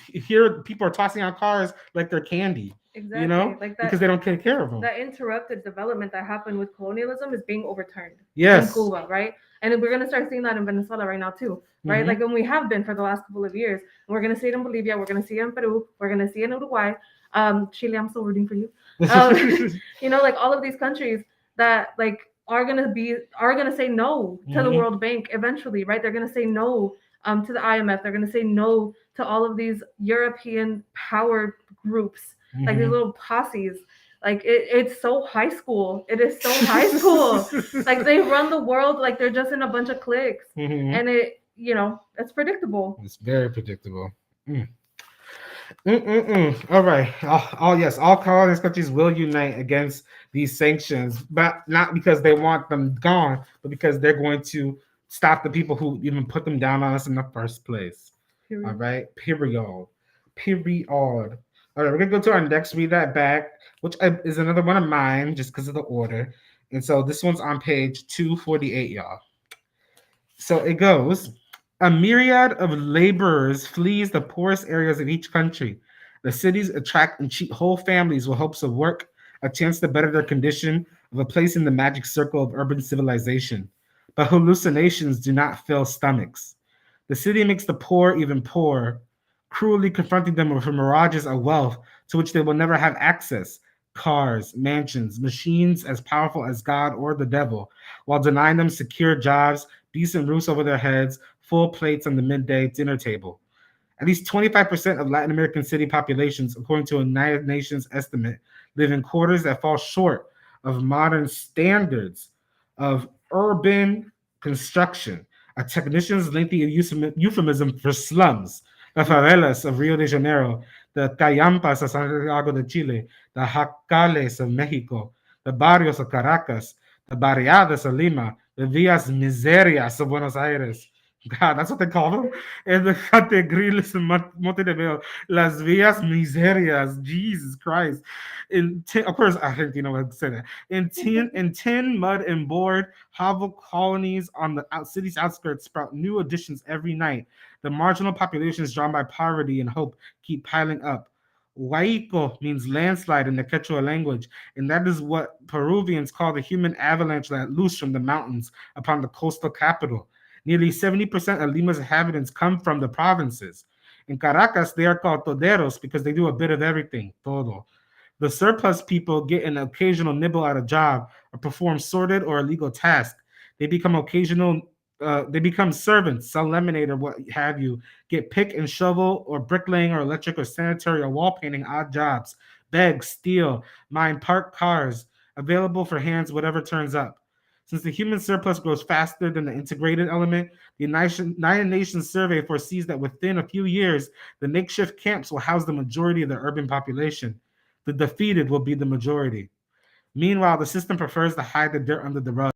here people are tossing out cars like they're candy. You exactly know, like because that. they don't take care of them. That interrupted development that happened with colonialism is being overturned in Yes. Cuba, right? And we're gonna start seeing that in Venezuela right now too, right? Like, Mhm. and we have been for the last couple of years. And we're gonna see it in Bolivia. We're gonna see it in Peru. We're gonna see it in Uruguay. Chile, I'm still rooting for you. Um, like all of these countries that like are gonna say no to the Mhm. World Bank eventually, right? They're gonna say no to the IMF. They're gonna say no to all of these European power groups, like these Mhm. little posses. Like it's so high school. It is so high school. Like they run the world like they're just in a bunch of cliques, Mhm. and it's predictable. It's very predictable. Mm. Mm-mm-mm. All right. Yes, all colonist countries will unite against these sanctions, but not because they want them gone, but because they're going to stop the people who even put them down on us in the first place. All Period. right. Period. Period. All right. We're gonna go to our next read that back, which is another one of mine, just because of the order. And so this one's on page 248, y'all. So it goes, a myriad of laborers flees the poorest areas of each country. The cities attract and cheat whole families with hopes of work, a chance to better their condition, of a place in the magic circle of urban civilization. But hallucinations do not fill stomachs. The city makes the poor even poorer, cruelly confronting them with mirages of wealth to which they will never have access, cars, mansions, machines as powerful as God or the devil, while denying them secure jobs, decent roofs over their heads, full plates on the midday dinner table. At least 25% of Latin American city populations, according to a United Nations estimate, live in quarters that fall short of modern standards of urban construction. A technician's lengthy euphemism for slums. The favelas of Rio de Janeiro, the callampas of Santiago de Chile, the jacales of Mexico, the barrios of Caracas, the barriadas of Lima, the villas miserias of Buenos Aires. God, that's what they call them. And the Categriles and Monte de Veo, Las Villas Miserias, Jesus Christ. Of course, I think you know what to say that. In tin, mud, and board, hovel colonies on the city's outskirts sprout new additions every night. The marginal populations drawn by poverty and hope keep piling up. Huaico means landslide in the Quechua language, and that is what Peruvians call the human avalanche that loose from the mountains upon the coastal capital. Nearly 70% of Lima's inhabitants come from the provinces. In Caracas, they are called toderos because they do a bit of everything, todo. The surplus people get an occasional nibble at a job or perform sordid or illegal tasks. They become servants, sell lemonade or what have you, get pick and shovel or bricklaying or electric or sanitary or wall painting odd jobs, beg, steal, mine parked cars, available for hands whatever turns up. Since the human surplus grows faster than the integrated element, the United Nations survey foresees that within a few years, the makeshift camps will house the majority of the urban population. The defeated will be the majority. Meanwhile, the system prefers to hide the dirt under the rug.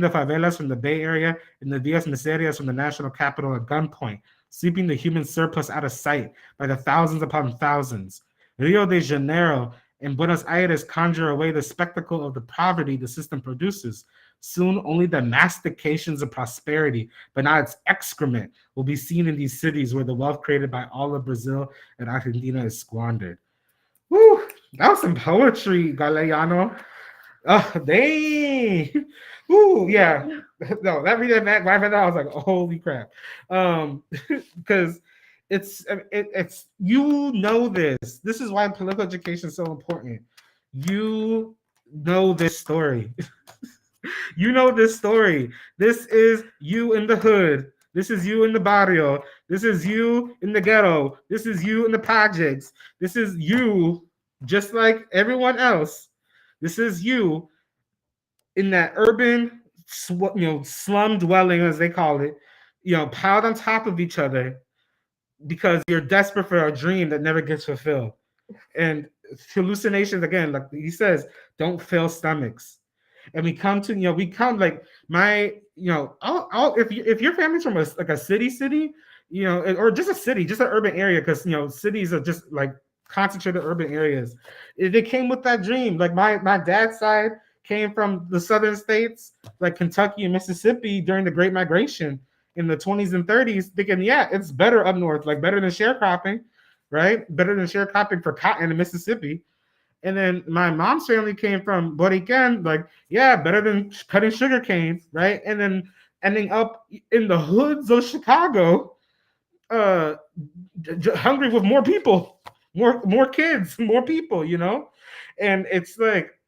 the favelas from the Bay Area and the Villas Miserias from the national capital at gunpoint, sweeping the human surplus out of sight by the thousands upon thousands. Rio de Janeiro and Buenos Aires conjure away the spectacle of the poverty the system produces. Soon, only the mastications of prosperity, but not its excrement, will be seen in these cities where the wealth created by all of Brazil and Argentina is squandered. Woo! That was some poetry, Galeano. Oh, dang. Ooh, yeah. No, that reading that right now, I was like, oh, holy crap. Because it's you know this. This is why political education is so important. You know this story. You know this story. This is you in the hood. This is you in the barrio. This is you in the ghetto. This is you in the projects. This is you, just like everyone else. This is you in that urban, slum dwelling, as they call it, piled on top of each other because you're desperate for a dream that never gets fulfilled. And hallucinations, again, like he says, don't fill stomachs. And we come like my, if your family's from a city, or just a city, just an urban area, because cities are just like concentrated urban areas. They came with that dream. Like my dad's side came from the southern states, like Kentucky and Mississippi during the Great Migration in the 20s and 30s, thinking, yeah, it's better up north, like better than sharecropping, right? Better than sharecropping for cotton in Mississippi. And then my mom's family came from Borican, like, yeah, better than cutting sugar cane, right? And then ending up in the hoods of Chicago, hungry with more people, more kids, more people, And it's like,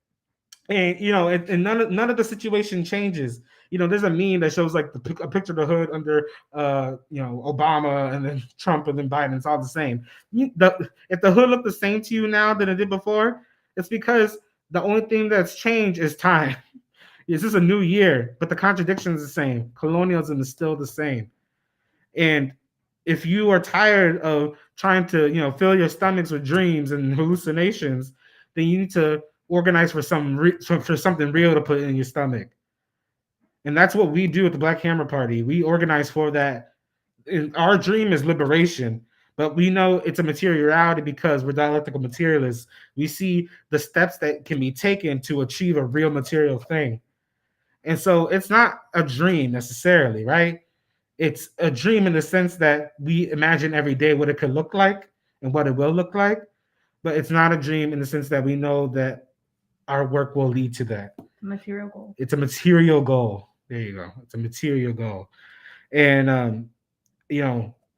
and none of the situation changes. There's a meme that shows like a picture of the hood under, Obama and then Trump and then Biden. It's all the same. If the hood looked the same to you now than it did before, it's because the only thing that's changed is time. It's just a new year, but the contradiction is the same. Colonialism is still the same. And if you are tired of trying to, fill your stomachs with dreams and hallucinations, then you need to organize for something real to put in your stomach. And that's what we do at the Black Hammer Party. We organize for that. And our dream is liberation, but we know it's a materiality because we're dialectical materialists. We see the steps that can be taken to achieve a real material thing. And so it's not a dream necessarily, right? It's a dream in the sense that we imagine every day what it could look like and what it will look like, but it's not a dream in the sense that we know that our work will lead to that. Material goal. It's a material goal. There you go. It's a material goal. And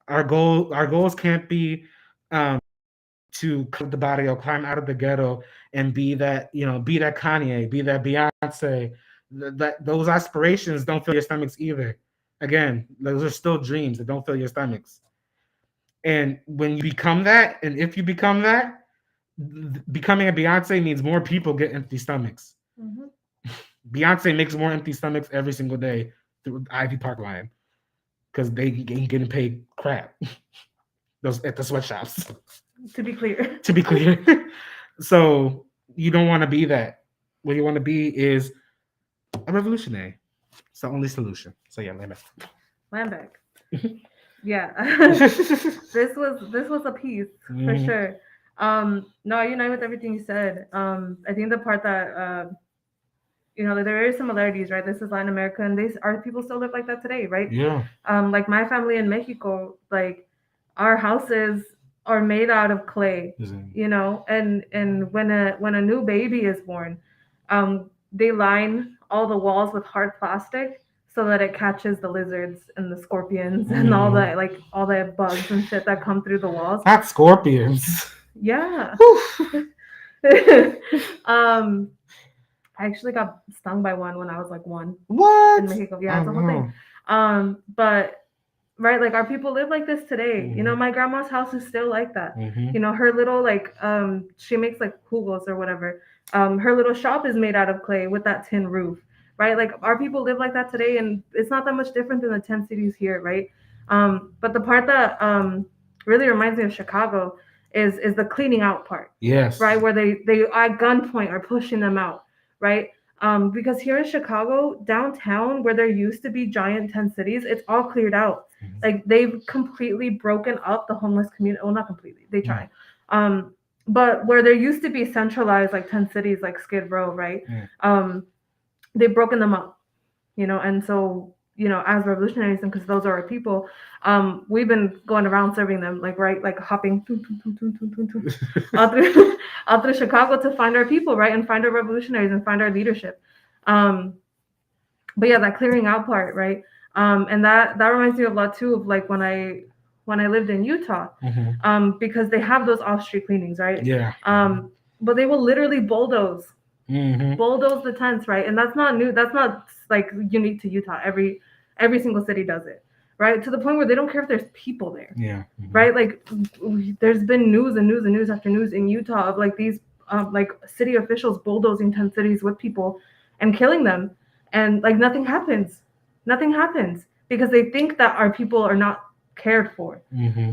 our goals can't be to cut the barrio, climb out of the ghetto, and be that Kanye, be that Beyonce. That those aspirations don't fill your stomachs either. Again, those are still dreams that don't fill your stomachs. And when you become that, and if you become that, becoming a Beyonce means more people get empty stomachs. Mm-hmm. Beyonce makes more empty stomachs every single day through Ivy Park line because they ain't getting paid crap. Those at the sweatshops. To be clear. To be clear. So you don't want to be that. What you want to be is a revolutionary. It's the only solution. So yeah, land back. Yeah. This was a piece for sure. No, I unite with everything you said. I think the part that there are similarities, right? This is Latin America, and our people still live like that today, right? Yeah. Like my family in Mexico, like our houses are made out of clay, and when a new baby is born, they line all the walls with hard plastic so that it catches the lizards and the scorpions and all the bugs and shit that come through the walls. Not scorpions. Yeah. I actually got stung by one when I was like 1. What? In Mexico. Yeah, it's a whole thing. But right, like our people live like this today. Mm-hmm. My grandma's house is still like that. Mm-hmm. Her little she makes like jugos or whatever. Her little shop is made out of clay with that tin roof, right? Like our people live like that today, and it's not that much different than the 10 cities here, right? But the part that really reminds me of Chicago is the cleaning out part. Yes. Right, where they at gunpoint are pushing them out, right? Because here in Chicago, downtown, where there used to be giant tent cities, it's all cleared out. Like they've completely broken up the homeless community. Well, not completely. They try. But where there used to be centralized like tent cities like Skid Row, right? They've broken them up, and so as revolutionaries, and because those are our people, we've been going around serving them, like hopping all through all through Chicago to find our people, right, and find our revolutionaries and find our leadership. um but yeah, that clearing out part, right? And that reminds me a lot too of like when I lived in Utah, because they have those off street cleanings, right? Yeah. But they will literally bulldoze the tents, right? And that's not new. That's not like unique to Utah. Every single city does it, right? To the point where they don't care if there's people there. Yeah. Right? Like there's been news and news and news after news in Utah of like these like city officials bulldozing tent cities with people and killing them, and like nothing happens. Nothing happens because they think that our people are not cared for,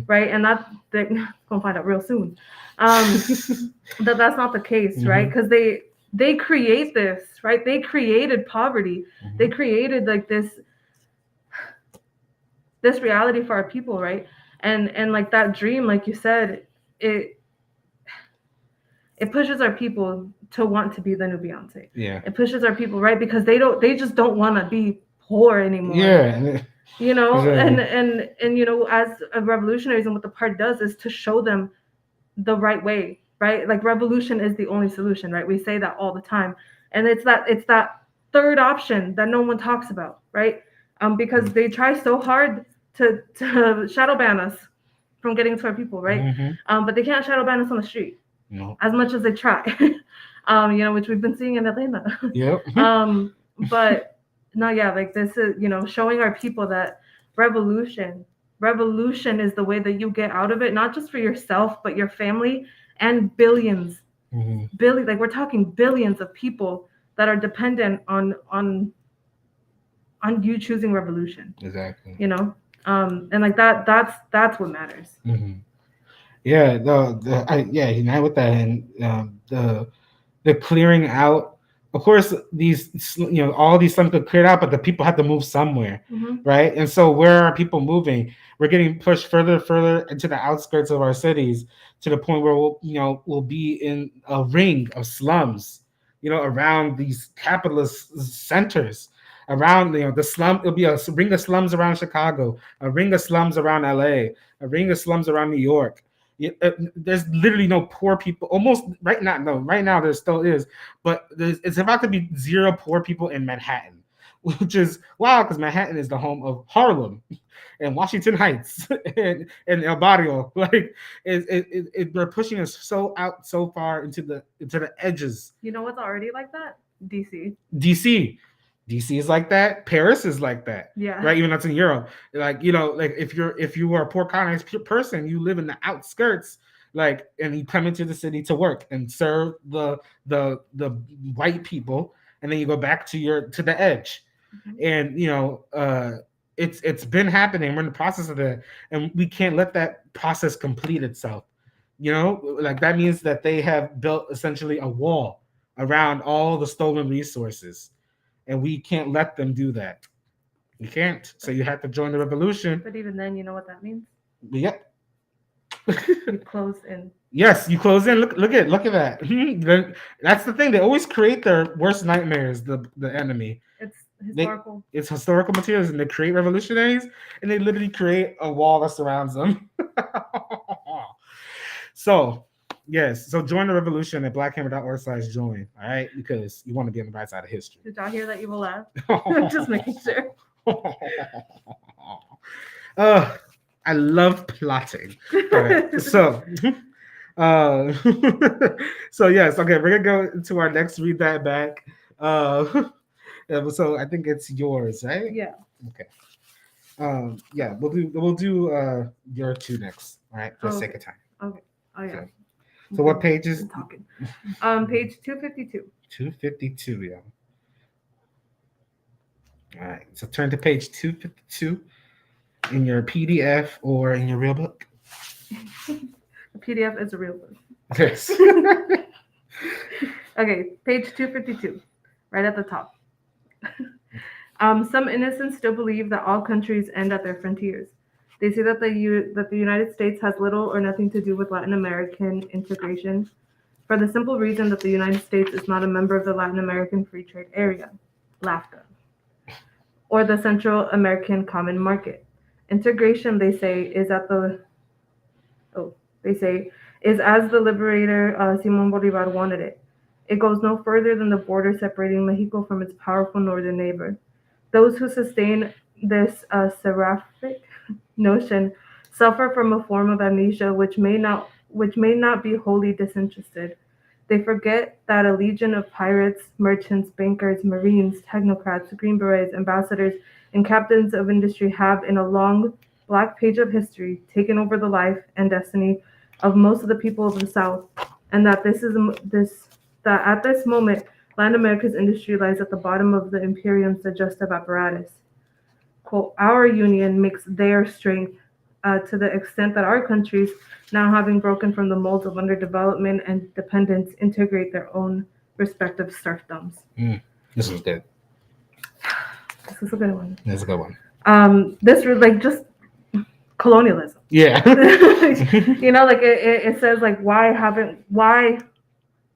right? And that they're gonna find out real soon. That's not the case, right? Because they create this, right? They created poverty. They created like this reality for our people, right? And like that dream, like you said, it pushes our people to want to be the new Beyonce. Yeah. It pushes our people, right? Because they just don't want to be poor anymore. Yeah. And as a revolutionaries, and what the party does is to show them the right way, right? Like revolution is the only solution, right? We say that all the time. And it's that third option that no one talks about, right? Because they try so hard to shadow ban us from getting to our people, right? But they can't shadow ban us on the street. No. As much as they try. Which we've been seeing in Atlanta. Yep. But no, yeah, like this is, showing our people that revolution is the way that you get out of it, not just for yourself, but your family and billions, like we're talking billions of people that are dependent on you choosing revolution. Exactly. And like that's what matters. Yeah, unite with that, and the clearing out. Of course, these all these slums get cleared out, but the people have to move somewhere, right? And so, where are people moving? We're getting pushed further into the outskirts of our cities, to the point where we'll be in a ring of slums, around these capitalist centers. Around the slum, it'll be a ring of slums around Chicago, a ring of slums around LA, a ring of slums around New York. There's literally no poor people. Almost right now, no, right now there still is, but it's about to be zero poor people in Manhattan, which is wow, because Manhattan is the home of Harlem and Washington Heights and El Barrio. Like they're pushing us so out so far into the edges. You know what's already like that? DC. DC is like that. Paris is like that. Yeah. Right. Even that's in Europe. Like like if you are a poor colonized person, you live in the outskirts. Like, and you come into the city to work and serve the white people, and then you go back to the edge. And it's been happening. We're in the process of that, and we can't let that process complete itself. Like that means that they have built essentially a wall around all the stolen resources. And we can't let them do that. We can't. So you have to join the revolution. But even then, you know what that means? Yep. You close in. Yes, you close in. Look at that. That's the thing. They always create their worst nightmares. The enemy. It's historical. It's historical materials, and they create revolutionaries, and they literally create a wall that surrounds them. So. Yes, so join the revolution at blackhammer.org/join, all right? Because you want to be on the right side of history. Did y'all hear that evil laugh? Just making sure. I love plotting. All right, so, so yes, okay, we're gonna go to our next read that back. So I think it's yours, right? Yeah. Okay. Yeah, we'll do your two next, all right, for the sake of time. Okay. Oh yeah. Okay. So what page is talking? Page 252. 252, yeah. All right. So turn to page 252 in your PDF or in your real book. The PDF is a real book. Yes. Okay, page 252. right at the top. Some innocents still believe that all countries end at their frontiers. They say that the United States has little or nothing to do with Latin American integration, for the simple reason that the United States is not a member of the Latin American Free Trade Area, LAFTA, or the Central American Common Market. Integration, they say, oh, they say, is as the liberator Simon Bolivar wanted it. It goes no further than the border separating Mexico from its powerful northern neighbor. Those who sustain this seraphic notion suffer from a form of amnesia which may not be wholly disinterested. They forget that a legion of pirates, merchants, bankers, marines, technocrats, green berets, ambassadors, and captains of industry have, in a long black page of history, taken over the life and destiny of most of the people of the South, and that at this moment Latin America's industry lies at the bottom of the imperium's digestive apparatus. Quote, our union makes their strength to the extent that our countries, now having broken from the molds of underdevelopment and dependence, integrate their own respective serfdoms. This is good. This is a good one. That's a good one. This was like just colonialism. Yeah. It says like why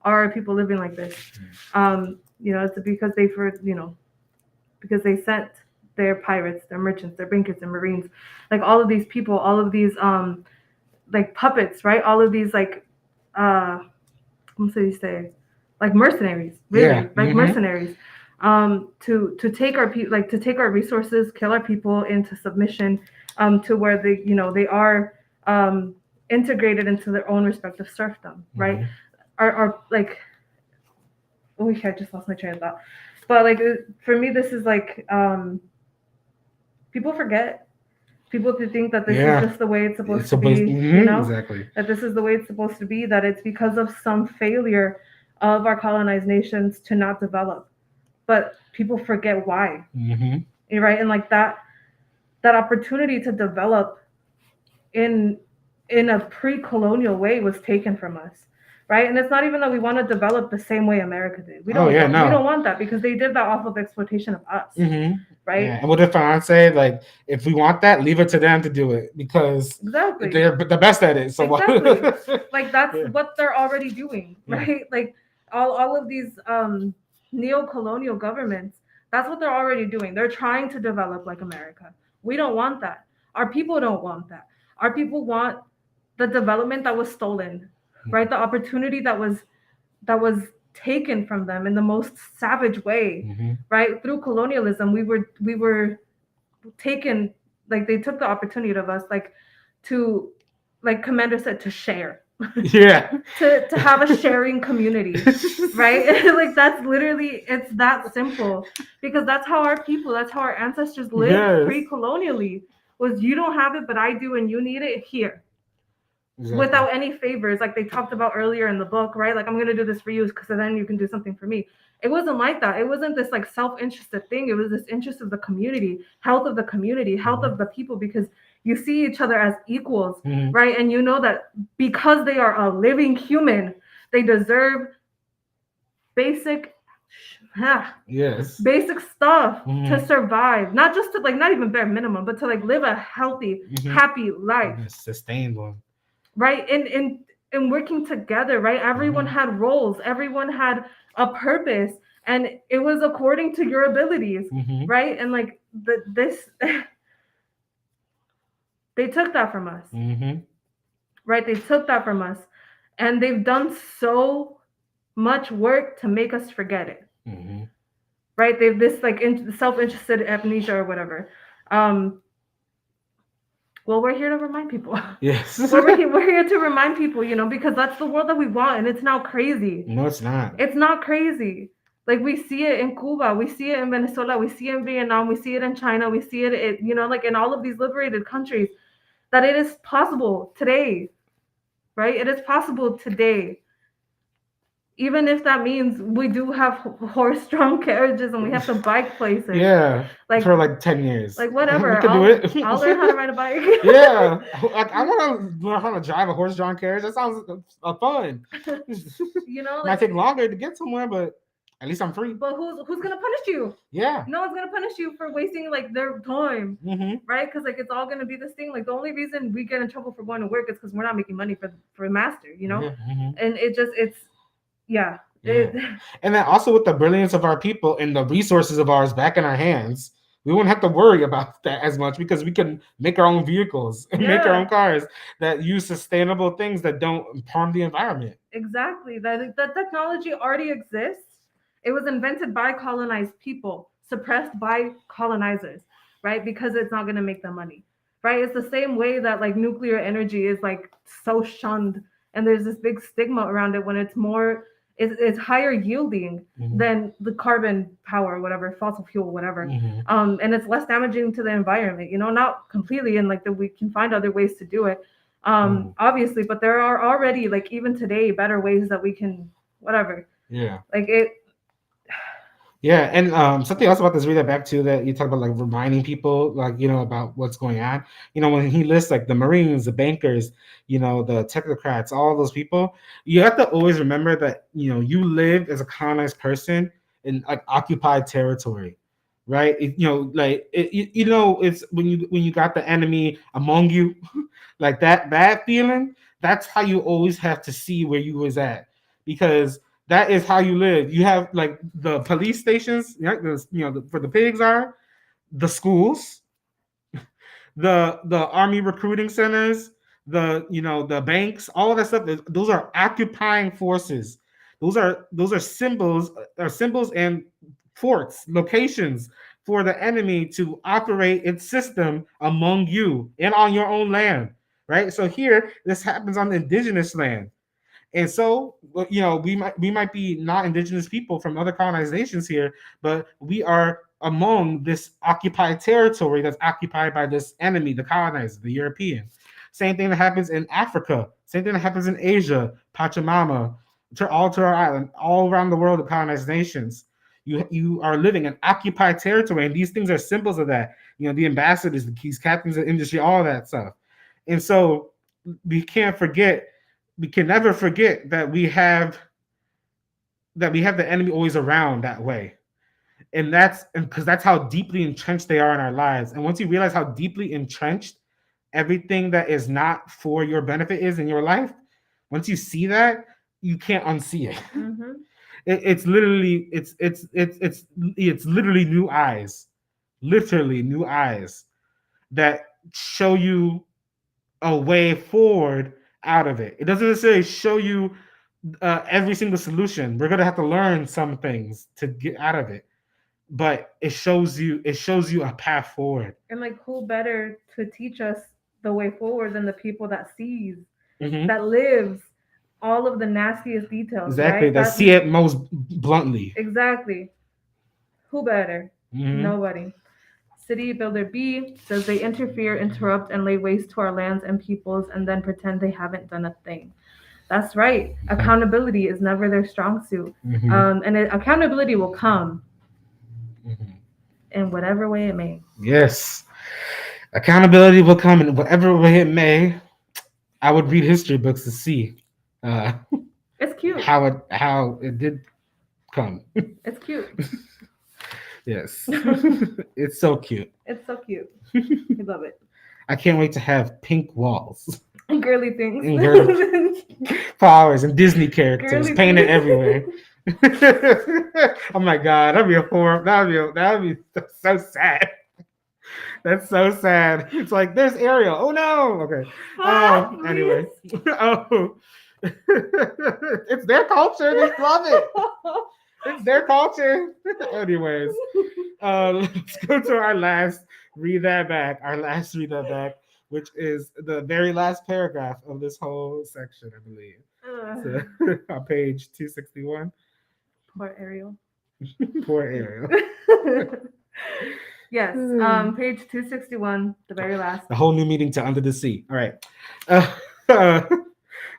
are people living like this? It's because because they sent their pirates, their merchants, their bankers, their marines, like all of these people, all of these like puppets, right? All of these like what do you say? Like mercenaries, really, yeah. like mercenaries. To take our to take our resources, kill our people into submission, to where they are integrated into their own respective serfdom, right? Are like, oh, I just lost my train of thought. But like for me, this is like people forget. People to think that this is just the way it's supposed to be, exactly. That this is the way it's supposed to be, that it's because of some failure of our colonized nations to not develop. But people forget why, right? And like that opportunity to develop in a pre-colonial way was taken from us, right? And it's not even that we want to develop the same way America did. We don't. We don't want that because they did that off of exploitation of us, right? Yeah. And what if I say, like, if we want that, leave it to them to do it because they're the best at it. So like that's what they're already doing, right? Like all of these neo-colonial governments, that's what they're already doing. They're trying to develop like America. We don't want that. Our people don't want that. Our people want the development that was stolen, right? The opportunity that was taken from them in the most savage way, right? Through colonialism, we were taken, like they took the opportunity of us, like to, like Commander said, to share. Yeah. to have a sharing community, right? Like that's literally, it's that simple, because that's how our ancestors lived pre-colonially, was you don't have it but I do, and you need it here. Without any favors, like they talked about earlier in the book, right? Like, I'm going to do this for you because then you can do something for me. It wasn't like that. It wasn't this like self-interested thing. It was this interest of the community, health of the community, health of the people, because you see each other as equals, right? And you know that because they are a living human, they deserve basic basic stuff to survive, not just to like, not even bare minimum, but to like live a healthy, happy life, sustained one. Right, in working together, right? Everyone had roles, everyone had a purpose, and it was according to your abilities, right? And like this, they took that from us, right? They took that from us, and they've done so much work to make us forget it, right? They've this like self-interested amnesia or whatever. Well, we're here to remind people. Yes. we're here to remind people, because that's the world that we want, and it's now crazy. No, it's not. It's not crazy. Like, we see it in Cuba, we see it in Venezuela, we see it in Vietnam, we see it in China, we see it, like in all of these liberated countries, that it is possible today, right? It is possible today. Even if that means we do have horse-drawn carriages and we have to bike places. Yeah, like for like 10 years. Like, whatever. We can do it. I'll learn how to ride a bike. Yeah, like I want to learn how to drive a horse-drawn carriage. That sounds fun. Like, might take longer to get somewhere, but At least I'm free. But who's gonna punish you? Yeah. No one's gonna punish you for wasting like their time, Mm-hmm. right? Because like it's all gonna be this thing. Like the only reason we get in trouble for going to work is because we're not making money for a master, you know. Yeah. Mm-hmm. And it's yeah. Yeah. And then also with the brilliance of our people and the resources of ours back in our hands, we won't have to worry about that as much because we can make our own vehicles and make our own cars that use sustainable things that don't harm the environment. Exactly. That technology already exists. It was invented by colonized people, suppressed by colonizers, right? Because it's not going to make them money, right? It's the same way that like nuclear energy is like so shunned, and there's this big stigma around it when it's more, it's higher yielding than the carbon power, whatever, fossil fuel, whatever. And it's less damaging to the environment, you know, not completely, and like that we can find other ways to do it. Obviously, but there are already like even today better ways that we can whatever. Yeah. Like it. Yeah, and something else about this reader back too that you talk about like reminding people like about what's going on. When he lists like the Marines, the bankers, the technocrats, all those people, you have to always remember that you live as a colonized person in like occupied territory, right? It's when you got the enemy among you, like that feeling. That's how you always have to see where you was at, because that is how you live. You have like the police stations, for the pigs are the schools, the army recruiting centers, the banks, all of that stuff. Those are occupying forces. Those are symbols and forts, locations for the enemy to operate its system among you and on your own land, right? So here, this happens on the indigenous land. And so, we might be not indigenous people from other colonizations here, but we are among this occupied territory that's occupied by this enemy, the colonizer, the European. Same thing that happens in Africa. Same thing that happens in Asia, Pachamama, all Turtle Island, all around the world of colonized nations. You are living in occupied territory, and these things are symbols of that. The ambassadors, the keys, captains of industry, all that stuff. And so we can't forget. We can never forget that we have the enemy always around that way. And that's because that's how deeply entrenched they are in our lives. And once you realize how deeply entrenched everything that is not for your benefit is in your life, once you see that, you can't unsee it. It's literally it's literally new eyes, that show you a way forward out of it. It doesn't necessarily show you every single solution. We're gonna have to learn some things to get out of it, but it shows you a path forward. And like, who better to teach us the way forward than the people that sees, that lives all of the nastiest details? Exactly, right? that see it most bluntly. Exactly. Who better? Nobody. City Builder B says they interfere, interrupt, and lay waste to our lands and peoples and then pretend they haven't done a thing. That's right. Accountability is never their strong suit. And accountability will come in whatever way it may. Yes. Accountability will come in whatever way it may. I would read history books to see it's cute how it did come. It's cute. Yes. It's so cute. It's so cute. I love it. I can't wait to have pink walls. And girly things. And girly flowers and Disney characters girly painted everywhere. Oh my god, that'd be a horror. That'd be so sad. That's so sad. It's like there's Ariel. Oh no. Okay. Anyway. Oh. It's their culture. They love it. It's their culture. Anyways, let's go to our last read that back, which is the very last paragraph of this whole section, I believe. So, on page 261. Poor Ariel. Poor Ariel. Yes, page 261, the very last. The whole new meaning to Under the Sea. All right.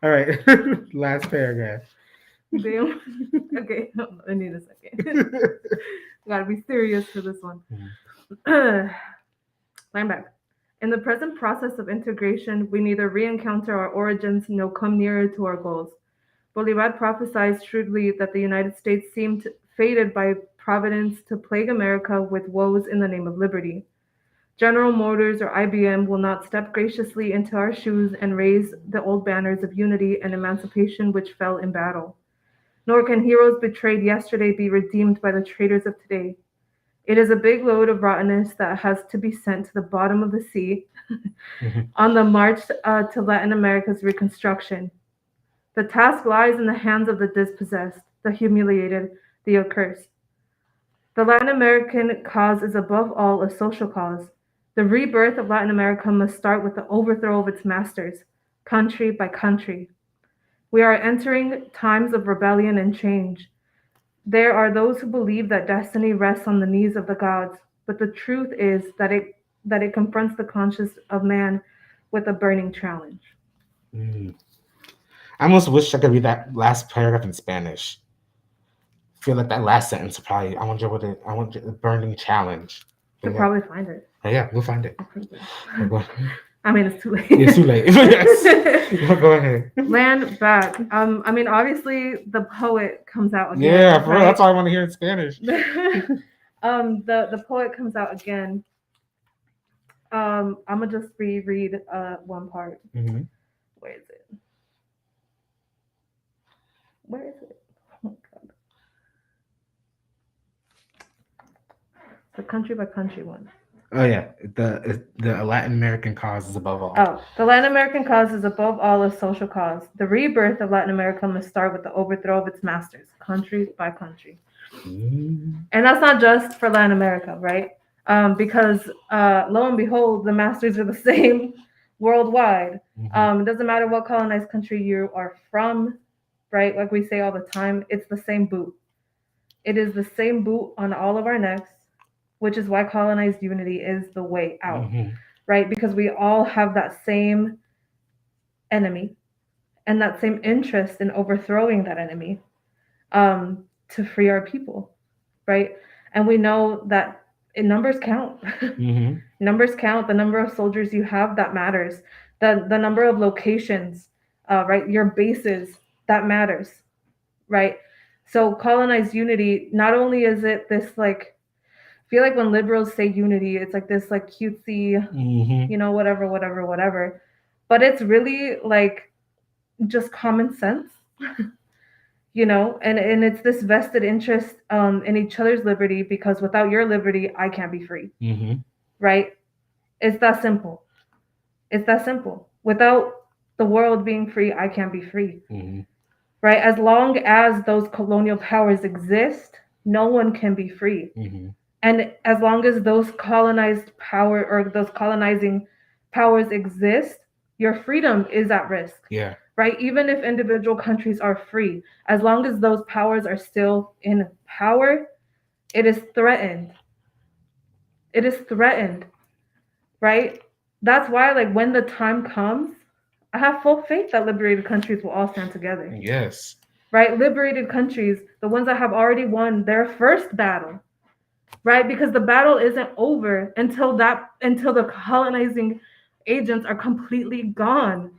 All right. Last paragraph. Damn. Okay, I need a second. Gotta be serious for this one. Line back. In the present process of integration, we neither re-encounter our origins nor come nearer to our goals. Bolivar prophesied shrewdly that the United States seemed fated by Providence to plague America with woes in the name of liberty. General Motors or IBM will not step graciously into our shoes and raise the old banners of unity and emancipation which fell in battle. Nor can heroes betrayed yesterday be redeemed by the traitors of today. It is a big load of rottenness that has to be sent to the bottom of the sea on the march to Latin America's reconstruction. The task lies in the hands of the dispossessed, the humiliated, the accursed. The Latin American cause is above all a social cause. The rebirth of Latin America must start with the overthrow of its masters, country by country. We are entering times of rebellion and change. There are those who believe that destiny rests on the knees of the gods, but the truth is that it confronts the conscience of man with a burning challenge. Mm. I almost wish I could read that last paragraph in Spanish. I feel like that last sentence probably. I wonder the burning challenge. You'll probably find it. Yeah, we'll find it. I mean, it's too late. It's too late. Yes. Go ahead. Land back. I mean, obviously, the poet comes out again. Yeah, for real. That's all I want to hear in Spanish. The poet comes out again. I'm gonna just reread one part. Mm-hmm. Where is it? Where is it? Oh God. The country by country one. Oh yeah, the Latin American cause is above all. Oh, the Latin American cause is above all a social cause. The rebirth of Latin America must start with the overthrow of its masters, country by country. And that's not just for Latin America, right? Because lo and behold, the masters are the same worldwide. It doesn't matter what colonized country you are from, right? Like we say all the time, it's the same boot. It is the same boot on all of our necks, which is why colonized unity is the way out, right? Because we all have that same enemy and that same interest in overthrowing that enemy to free our people, right? And we know that numbers count. Numbers count. The number of soldiers you have, that matters. The number of locations, right? Your bases, that matters, right? So colonized unity, not only is it this like, I feel like when liberals say unity, it's like this like cutesy, you know, whatever. But it's really like just common sense, you know, and it's this vested interest in each other's liberty, because without your liberty, I can't be free, right? It's that simple. It's that simple. Without the world being free, I can't be free, right? As long as those colonial powers exist, no one can be free. And as long as those colonized power or those colonizing powers exist, your freedom is at risk. Yeah. Right? Even if individual countries are free, as long as those powers are still in power, it is threatened. It is threatened. Right? That's why, like, when the time comes, I have full faith that liberated countries will all stand together. Yes. Right? Liberated countries, the ones that have already won their first battle. Right? Because the battle isn't over until the colonizing agents are completely gone.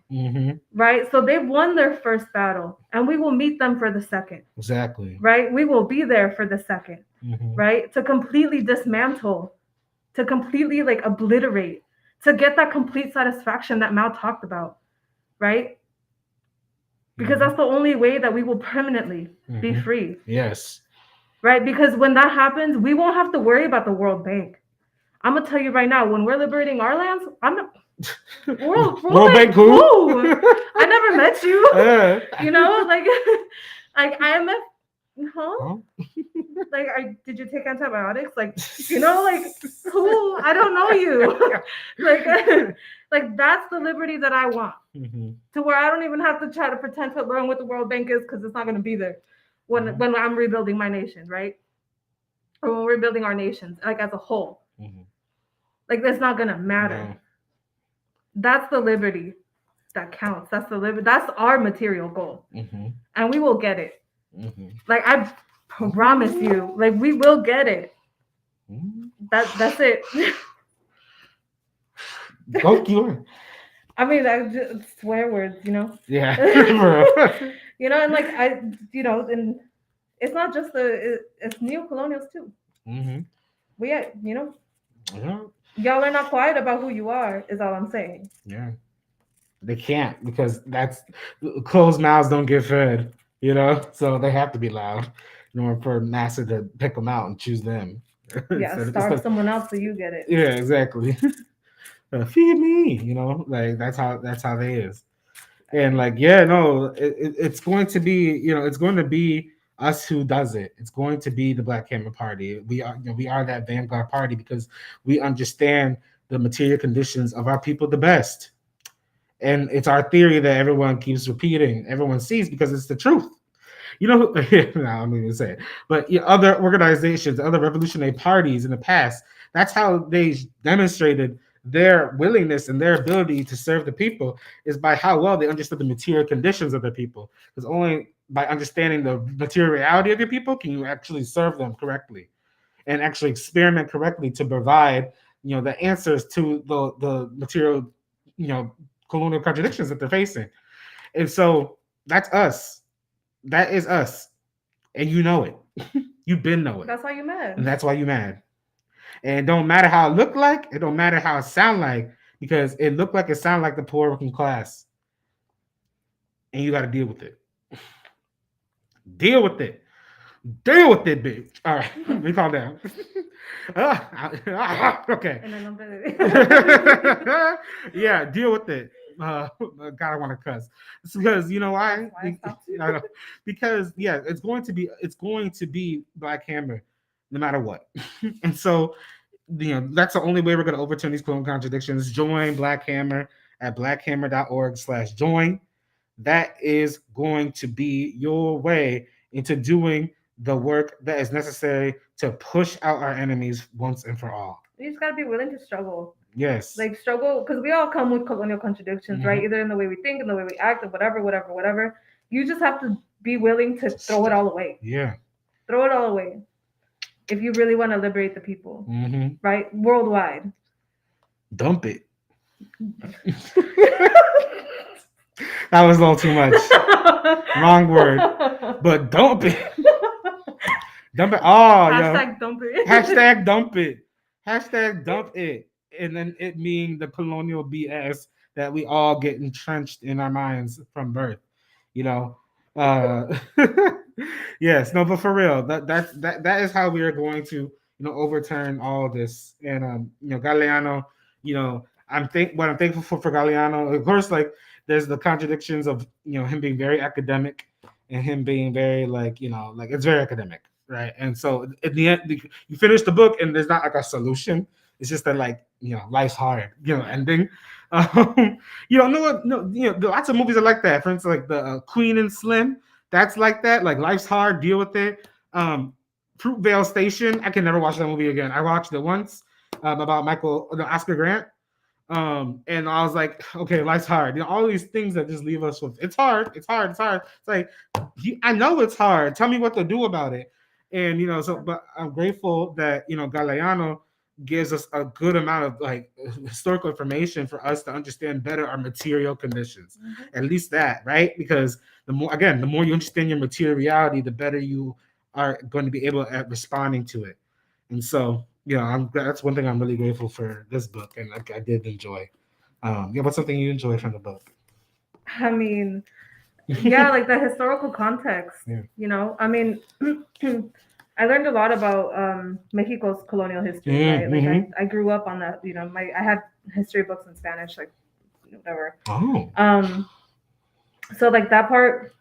Right? So they've won their first battle, and we will meet them for the second. Exactly. Right? We will be there for the second. Right? To completely dismantle, to completely like obliterate, to get that complete satisfaction that Mao talked about. Right? Because that's the only way that we will permanently be free. Yes. Right? Because when that happens, we won't have to worry about the World Bank. I'm gonna tell you right now, when we're liberating our lands, I'm not World Bank who? I never met you. You know, like IMF. Huh? Like, did you take antibiotics? Like, you know, like who? I don't know you. like that's the liberty that I want. To where I don't even have to try to pretend to learn what the World Bank is, because it's not going to be there when I'm rebuilding my nation, right? Or when we're building our nations, like as a whole. Like, that's not going to matter. No. That's the liberty that counts. That's the liberty. That's our material goal, and we will get it. Like, I promise you, like, we will get it. That's it. Go on. I mean, I just swear words, you know. Yeah. You know, and like and it's not just it's neo-colonials too. Mm-hmm. We, you know, Yeah. y'all are not quiet about who you are, is all I'm saying. Yeah. They can't because that's closed mouths don't get fed, you know. So they have to be loud in order for NASA to pick them out and choose them. Yeah, starve Instead, someone else so you get it. yeah, exactly. Feed me, you know, like that's how they is. And like, yeah, no, it's going to be, you know, it's going to be us who does it. It's going to be the Black Hammer Party. We are that vanguard party because we understand the material conditions of our people the best. And it's our theory that everyone keeps repeating, everyone sees because it's the truth. You know, no, I'm not even say it, but yeah, other organizations, other revolutionary parties in the past, that's how they demonstrated their willingness and their ability to serve the people is by how well they understood the material conditions of their people. Because only by understanding the material reality of your people can you actually serve them correctly and actually experiment correctly to provide, you know, the answers to the material, you know, colonial contradictions that they're facing. And so that's us. That is us. And you know it. You've been know it. That's why you And mad. that's why you mad. And it don't matter how it look like, it don't matter how it sound like, because it look like it sound like the poor working class. And you gotta deal with it. Deal with it. Deal with it, bitch. All right, let me calm down. Okay. And then Yeah, deal with it. God, I want to cuss. It's because you know why? That's why I stopped you. I know. Because yeah, it's going to be Black Hammer, no matter what. And so you know that's the only way we're going to overturn these clone contradictions. Join Black Hammer at blackhammer.org/join. That is going to be your way into doing the work that is necessary to push out our enemies once and for all. You just gotta be willing to struggle. Yes. Like struggle, because we all come with colonial contradictions, right? Mhm. Either in the way we think, in the way we act, or whatever. You just have to be willing to throw it all away. Yeah. Throw it all away. If you really want to liberate the people, Mm-hmm. right? Worldwide. Dump it. That was a little too much. Wrong word. But dump it. Dump it. Oh, Hashtag dump it. Hashtag dump it. Hashtag dump it. And then it being the colonial BS that we all get entrenched in our minds from birth. You know. Uh yes, no, but for real, that is how we are going to, overturn all this. And Galeano, what I'm thankful for Galeano, of course, like there's the contradictions of him being very academic and him being very like it's very academic, right? And so at the end, you finish the book and there's not like a solution. It's just that life's hard, ending. No what? No, lots of movies are like that. For instance, like the Queen and Slim. That's like that. Like life's hard, deal with it. Fruitvale Station. I can never watch that movie again. I watched it once about Oscar Grant. And I was like, okay, life's hard. All these things that just leave us with it's hard. It's like I know it's hard. Tell me what to do about it. And but I'm grateful that Galeano gives us a good amount of historical information for us to understand better our material conditions. Mhm. At least that, right? Because the more you understand your material reality, the better you are going to be able at responding to it. And so, that's one thing I'm really grateful for this book, and I did enjoy. What's something you enjoy from the book? I mean, yeah, like the historical context. Yeah. I mean, I learned a lot about Mexico's colonial history, right? Like Mm-hmm. I grew up on that. I had history books in Spanish, like whatever. Oh. So like that part,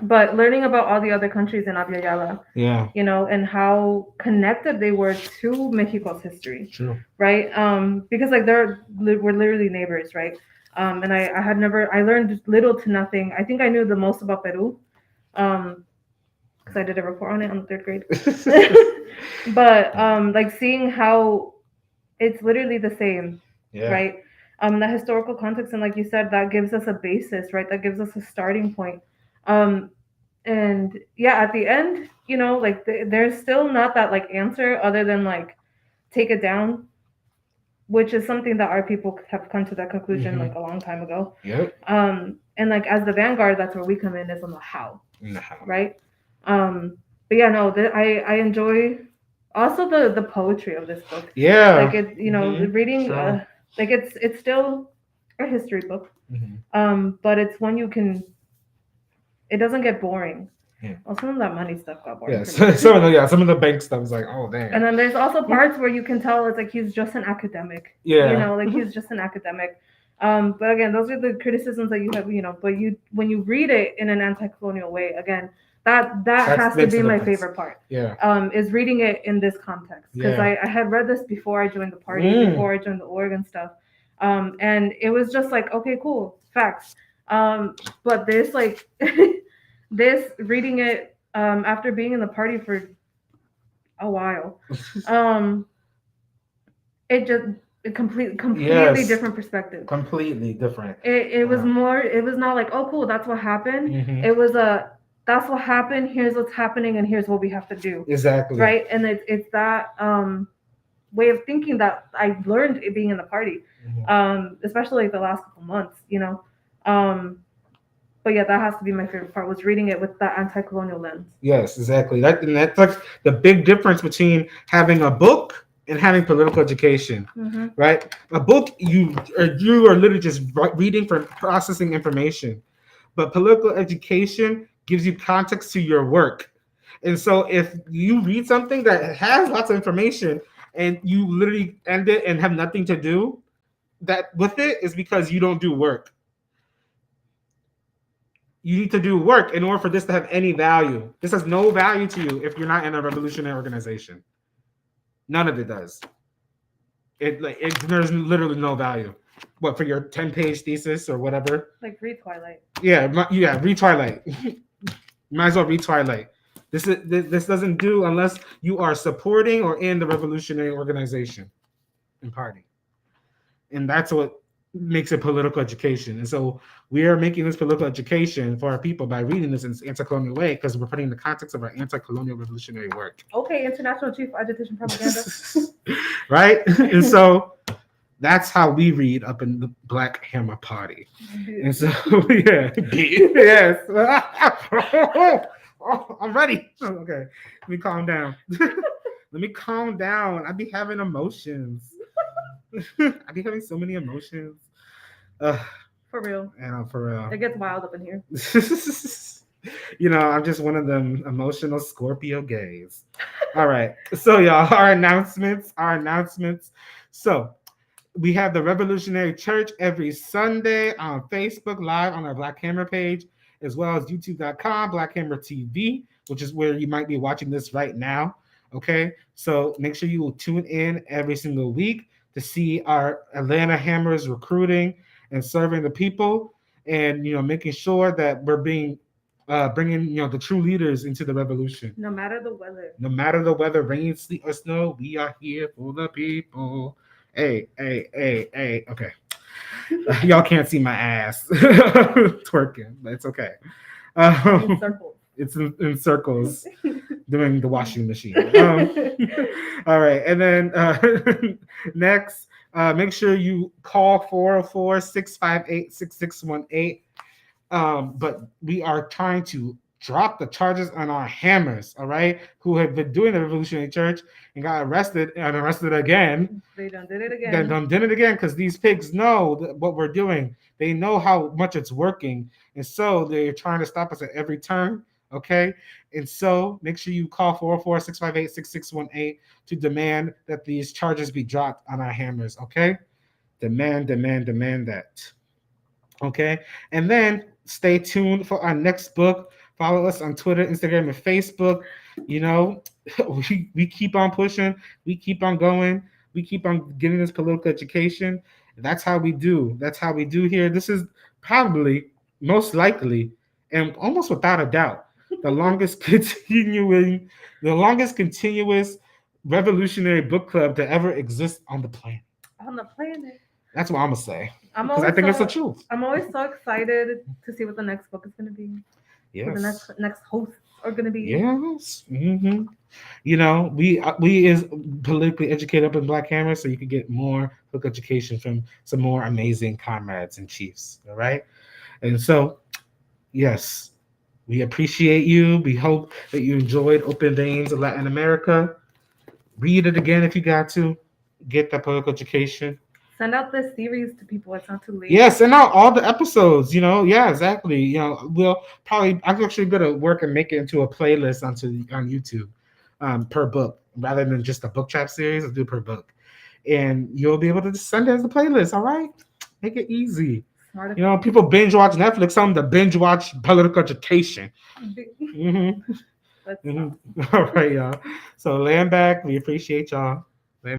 but learning about all the other countries in Abya Yala, Yeah. And how connected they were to Mexico's history, True. right? Because like we're literally neighbors, right? And I learned little to nothing. I think I knew the most about Peru, because I did a report on it on the third grade. But like seeing how it's literally the same, Yeah. right? The historical context, and like you said, that gives us a basis, right? That gives us a starting point. And yeah, at the end, like there's still not that like answer other than like take it down, which is something that our people have come to that conclusion like a long time ago. Yep. And like as the vanguard, that's where we come in, is on the how, No. right? but yeah, no, I enjoy also the poetry of this book. Yeah. Like it, reading Sure. like it's still a history book. Hmm. But it's one you can. It doesn't get boring. Yeah. Well, some of that money stuff got boring Yeah. for me. Some of the bank stuff is like, oh And damn. then there's also parts where you can tell it's like he's just an academic. Yeah. Like he's just an academic. But again, those are the criticisms that you have. But you when you read it in an anti-colonial way, again, that has to Makes a be my difference. favorite part. Yeah. Is reading it in this context because Yeah. I had read this before I joined the party, before I joined the org and stuff. And it was just like, okay, cool, facts. But this like this reading it after being in the party for a while. Um, it just completely Yes. different perspective. Completely different. It was more. It was not like, oh cool, that's what happened. Mhm. It was that's what happened. Here's what's happening, and here's what we have to do. Exactly. Right, and it's that way of thinking that I learned it being in the party, especially like the last couple months. But yeah, that has to be my favorite part was reading it with that anti-colonial lens. Yes, exactly. That's like the big difference between having a book and having political education, right? A book, you are literally just reading for processing information, but political education gives you context to your work. And so, if you read something that has lots of information and you literally end it and have nothing to do that with it, is because you don't do work. You need to do work in order for this to have any value. This has no value to you if you're not in a revolutionary organization. None of it does. There's literally no value. What, for your 10-page thesis or whatever? Like read Twilight. Yeah, read Twilight. Might as well read Twilight. This doesn't do unless you are supporting or in the revolutionary organization and party. And that's what makes it political education. And so we are making this political education for our people by reading this in an anti-colonial way because we're putting the context of our anti-colonial revolutionary work. Okay, International Chief Agitation Propaganda. Right? And so that's how we read up in the Black Hammer Party. And so, yeah. Yes. Oh, I'm ready. Okay. Let me calm down. Let me calm down. I be having emotions. I be having so many emotions. For real. For real. It gets wild up in here. I'm just one of them emotional Scorpio gays. All right. So, y'all, our announcements. So, we have the Revolutionary Church every Sunday on Facebook Live on our Black Hammer page, as well as youtube.com, Black Hammer TV, which is where you might be watching this right now. Okay. So, make sure you will tune in every single week to see our Atlanta Hammers recruiting and serving the people, and making sure that we're bringing the true leaders into the revolution. No matter the weather. No matter the weather, rain, sleet, or snow, we are here for the people. Hey. Okay. Y'all can't see my ass twerking, but it's okay. In circles. It's in circles doing the washing machine. All right. And then next, make sure you call 404-658-6618. But we are trying to drop the charges on our hammers, all right, who have been doing the Revolutionary Church and got arrested again. They done did it again. Then done did it again because these pigs know what we're doing. They know how much it's working. And so they're trying to stop us at every turn. Okay. And so make sure you call 404-658-6618 to demand that these charges be dropped on our hammers. Okay. Demand that. Okay. And then stay tuned for our next book. Follow us on Twitter, Instagram, and Facebook. We keep on pushing. We keep on going. We keep on getting this political education. That's how we do. That's how we do here. This is probably, most likely, and almost without a doubt, the longest continuous revolutionary book club to ever exist on the planet. On the planet. That's what I'm gonna say. Because I think it's the truth. I'm always so excited to see what the next book is gonna be. Yes. What the next hosts are gonna be. Yes. Mm-hmm. We is politically educated up in Black Hammer, so you can get more book education from some more amazing comrades and chiefs. All right. And so, yes, We appreciate you. We hope that you enjoyed Open Veins of Latin America. Read it again if you got to. Get that political education. Send out this series to people. It's not too late. Yeah, send out all the episodes. Yeah, exactly. We'll probably. I'm actually gonna work and make it into a playlist on YouTube, per book rather than just a book trap series. I'll do per book, and you'll be able to just send it as a playlist. All right, make it easy. Smart. People binge watch Netflix. Some to binge watch political education. Mm-hmm. Let's All right, y'all. So land back. We appreciate y'all.